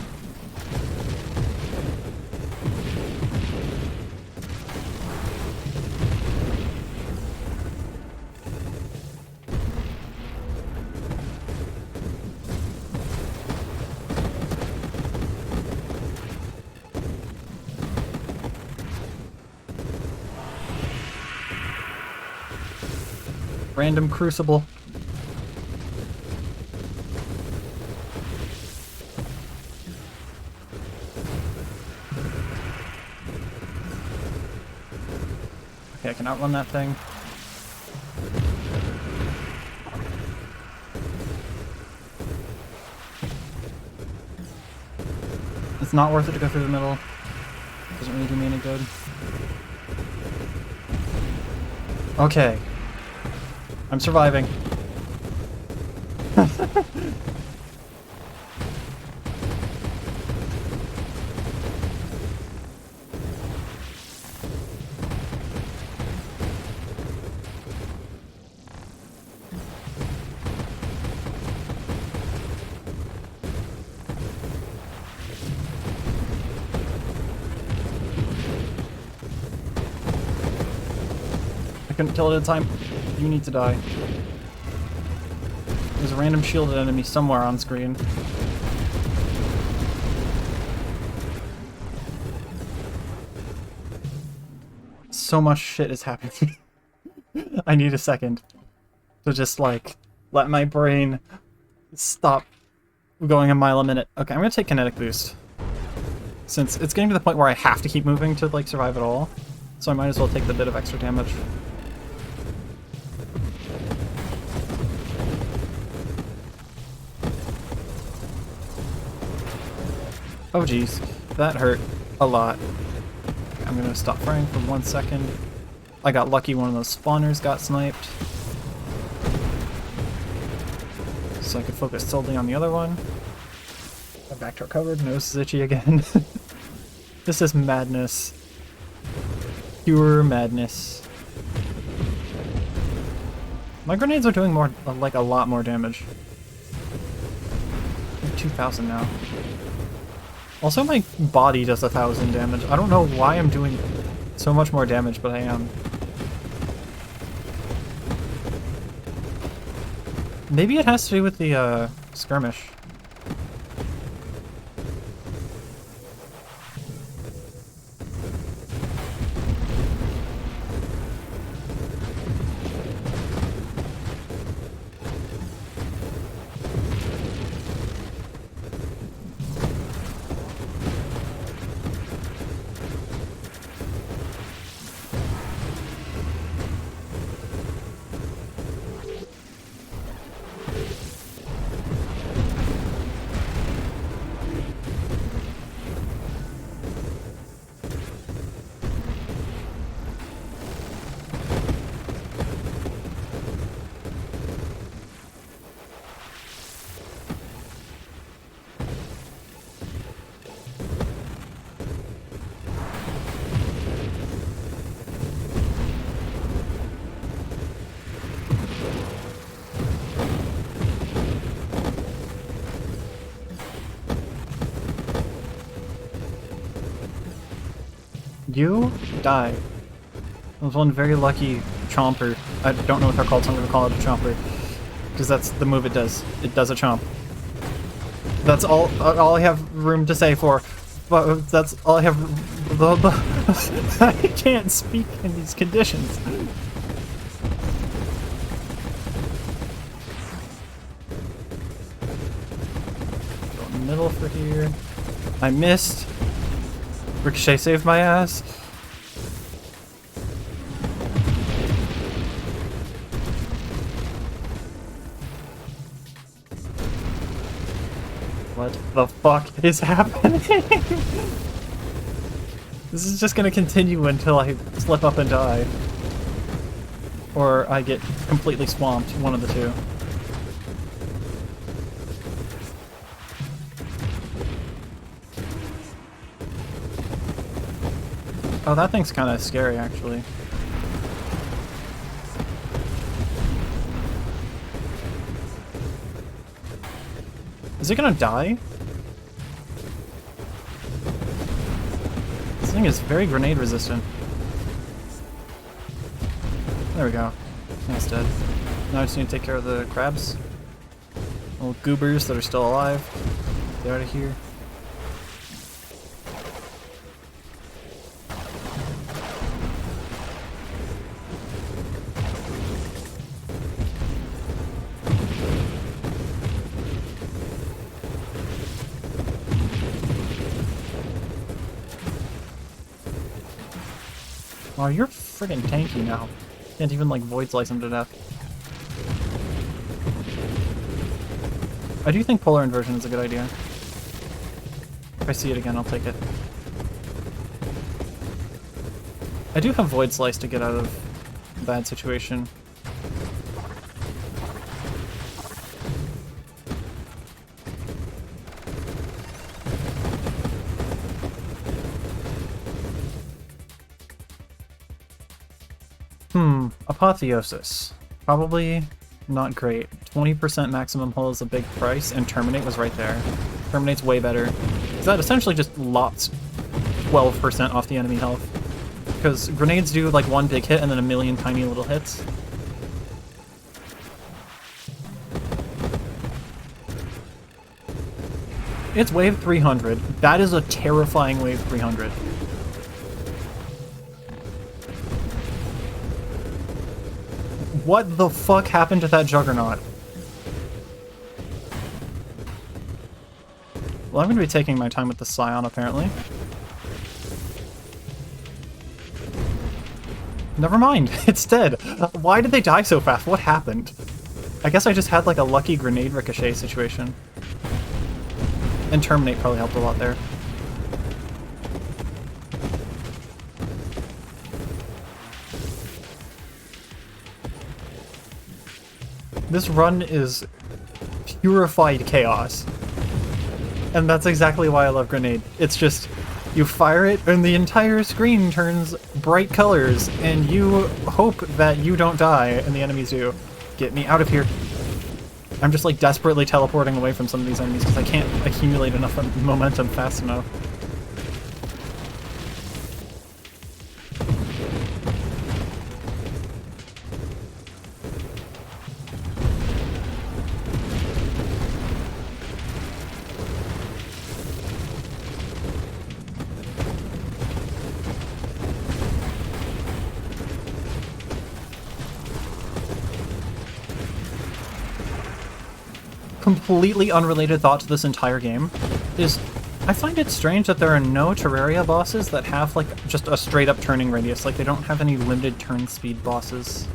Random crucible. Okay, I can outrun that thing. It's not worth it to go through the middle. Doesn't really do me any good. Okay. I'm surviving. couldn't kill it in time. You need to die. There's a random shielded enemy somewhere on screen. So much shit is happening. I need a second to just, like, let my brain stop going a mile a minute. Okay, I'm gonna take kinetic boost. Since it's getting to the point where I have to keep moving to, like, survive at all. So I might as well take the bit of extra damage. Oh geez, that hurt a lot. I'm gonna stop firing for 1 second. I got lucky, one of those spawners got sniped. So I could focus solely on the other one. My back recovered, nose is itchy again. This is madness. Pure madness. My grenades are doing more, like a lot more damage. 2,000 now. Also, my body does 1,000 damage. I don't know why I'm doing so much more damage, but I am. Maybe it has to do with the skirmish. You die. That was one very lucky chomper. I don't know what they're called, so I'm gonna call it a chomper. Because that's the move it does. It does a chomp. That's all I have room to say for. But that's all I have. I can't speak in these conditions. Go in the middle for here. I missed. Ricochet saved my ass. What the fuck is happening? This is just gonna continue until I slip up and die. Or I get completely swamped, one of the two. Oh, that thing's kind of scary, actually. Is it gonna die? This thing is very grenade resistant. There we go. It's dead. Now I just need to take care of the crabs. Little goobers that are still alive. Get out of here. Wow, you're friggin' tanky now. Can't even, like, void slice him to death. I do think polar inversion is a good idea. If I see it again, I'll take it. I do have void slice to get out of a bad situation. Apotheosis. Probably not great. 20% maximum hull is a big price, and Terminate was right there. Terminate's way better. That essentially just lots 12% off the enemy health. because grenades do like one big hit and then a million tiny little hits. It's wave 300. That is a terrifying wave 300. What the fuck happened to that juggernaut? Well, I'm going to be taking my time with the Scion, apparently. Never mind, it's dead. Why did they die so fast? What happened? I guess I just had like a lucky grenade ricochet situation. And Terminate probably helped a lot there. This run is purified chaos. And that's exactly why I love Grenade. It's just, you fire it and the entire screen turns bright colors, and you hope that you don't die and the enemies do. Get me out of here. I'm just like desperately teleporting away from some of these enemies because I can't accumulate enough momentum fast enough. Completely unrelated thought to this entire game is I find it strange that there are no Terraria bosses that have like just a straight up turning radius. Like they don't have any limited turn speed bosses.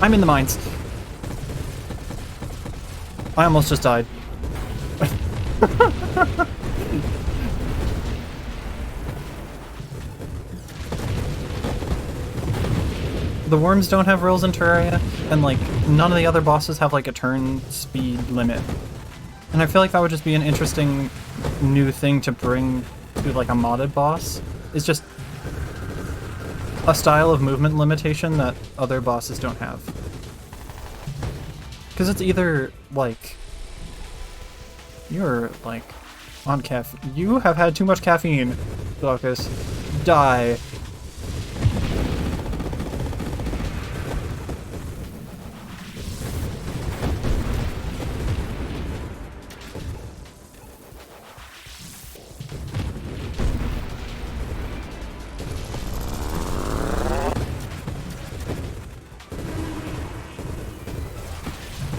I'm in the mines. I almost just died. The worms don't have rolls in Terraria, and like none of the other bosses have like a turn speed limit. And I feel like that would just be an interesting new thing to bring to like a modded boss. It's just a style of movement limitation that other bosses don't have. Because it's either, like, you're, like, on caffeine. You have had too much caffeine, Glaucus. Die.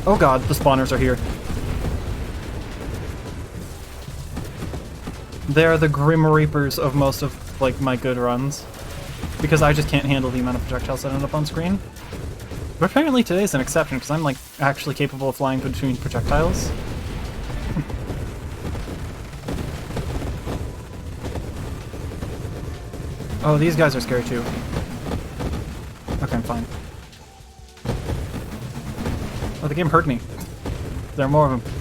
Oh god, the spawners are here. They are the Grim Reapers of most of, like, my good runs. Because I just can't handle the amount of projectiles that end up on screen. But apparently today's an exception, because I'm, like, actually capable of flying between projectiles. Oh, these guys are scary too. Okay, I'm fine. Oh, the game hurt me. There are more of them.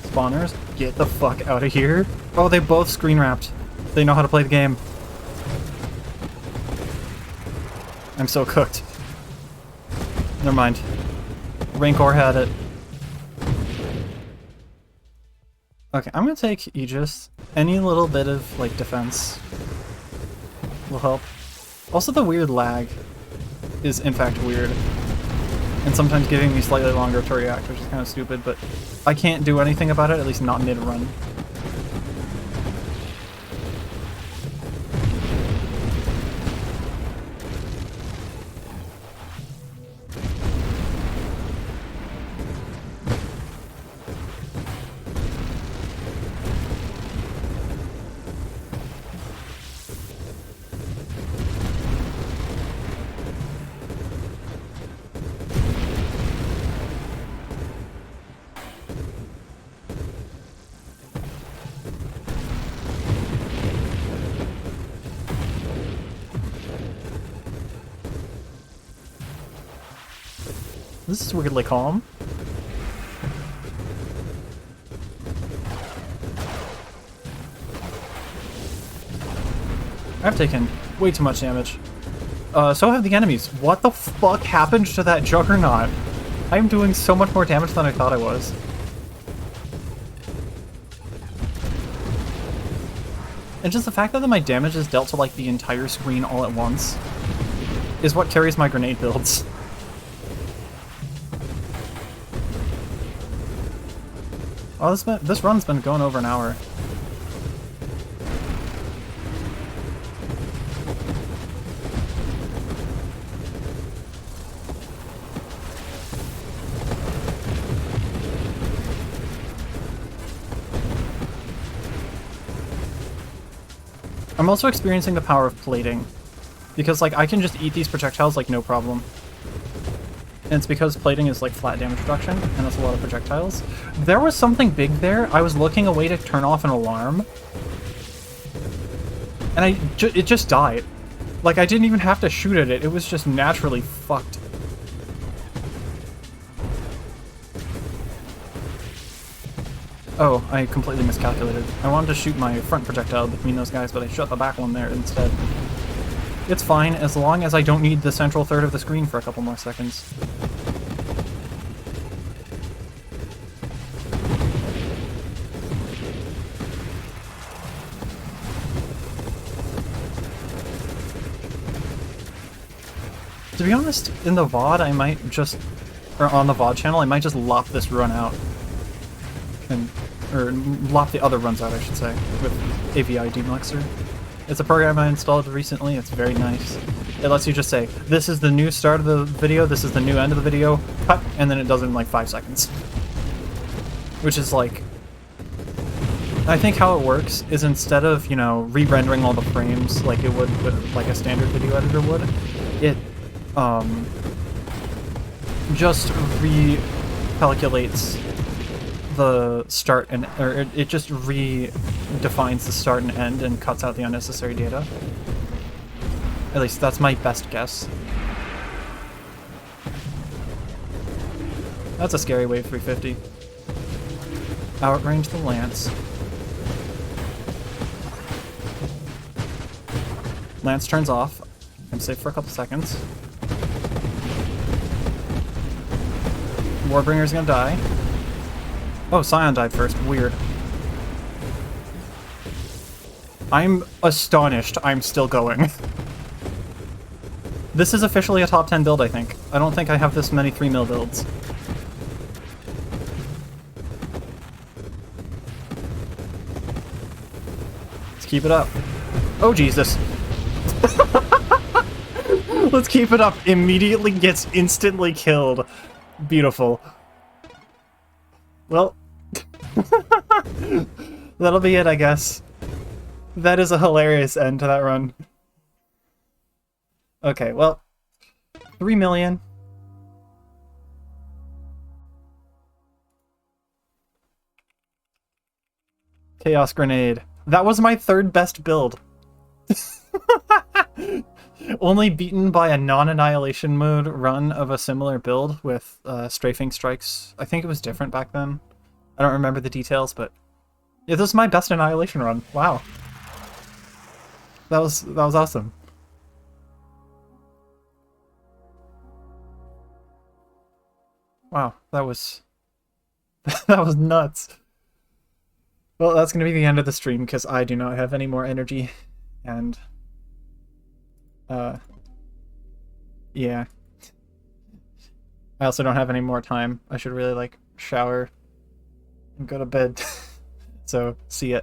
Spawners, get the fuck out of here. Oh, they both screen wrapped. They know how to play the game. I'm so cooked. Never mind. Rancor had it. Okay, I'm gonna take Aegis. Any little bit of, like, defense will help. Also, the weird lag is, in fact, weird. And sometimes giving me slightly longer to react, which is kind of stupid, but I can't do anything about it, at least not mid-run. This is weirdly calm. I've taken way too much damage. So have the enemies. What the fuck happened to that Juggernaut? I'm doing so much more damage than I thought I was. And just the fact that my damage is dealt to like the entire screen all at once is what carries my grenade builds. Oh, this run's been going over an hour. I'm also experiencing the power of plating, because like I can just eat these projectiles like no problem. And it's because plating is like flat damage reduction, and that's a lot of projectiles. There was something big there. I was looking away to turn off an alarm, and it just died. Like I didn't even have to shoot at it. It was just naturally fucked. Oh, I completely miscalculated. I wanted to shoot my front projectile between those guys, but I shot the back one there instead. It's fine, as long as I don't need the central third of the screen for a couple more seconds. To be honest, in the VOD, I might just... or on the VOD channel, I might just lop this run out. Or lop the other runs out, I should say, with AVI Demuxer. It's a program I installed recently, it's very nice. It lets you just say, this is the new start of the video, this is the new end of the video, cut, and then it does it in like 5 seconds. Which is like... I think how it works is instead of, you know, re-rendering all the frames like it would with like a standard video editor would, it just recalculates the start and or it just redefines the start and end and cuts out the unnecessary data. At least that's my best guess. That's a scary wave 350. Outrange the Lance. Lance turns off. I'm safe for a couple seconds. Warbringer's gonna die. Oh, Scion died first. Weird. I'm astonished I'm still going. This is officially a top 10 build, I think. I don't think I have this many 3 mil builds. Let's keep it up. Oh, Jesus. Let's keep it up. Immediately gets instantly killed. Beautiful. Well, that'll be it, I guess. That is a hilarious end to that run. Okay, well, 3 million. Chaos Grenade. That was my 3rd best build. Only beaten by a non-annihilation mode run of a similar build with strafing strikes. I think it was different back then. I don't remember the details, but yeah, this is my best annihilation run. Wow. That was awesome. Wow, that was that was nuts. Well, that's going to be the end of the stream because I do not have any more energy, and yeah. I also don't have any more time. I should really like shower and go to bed. So, see ya.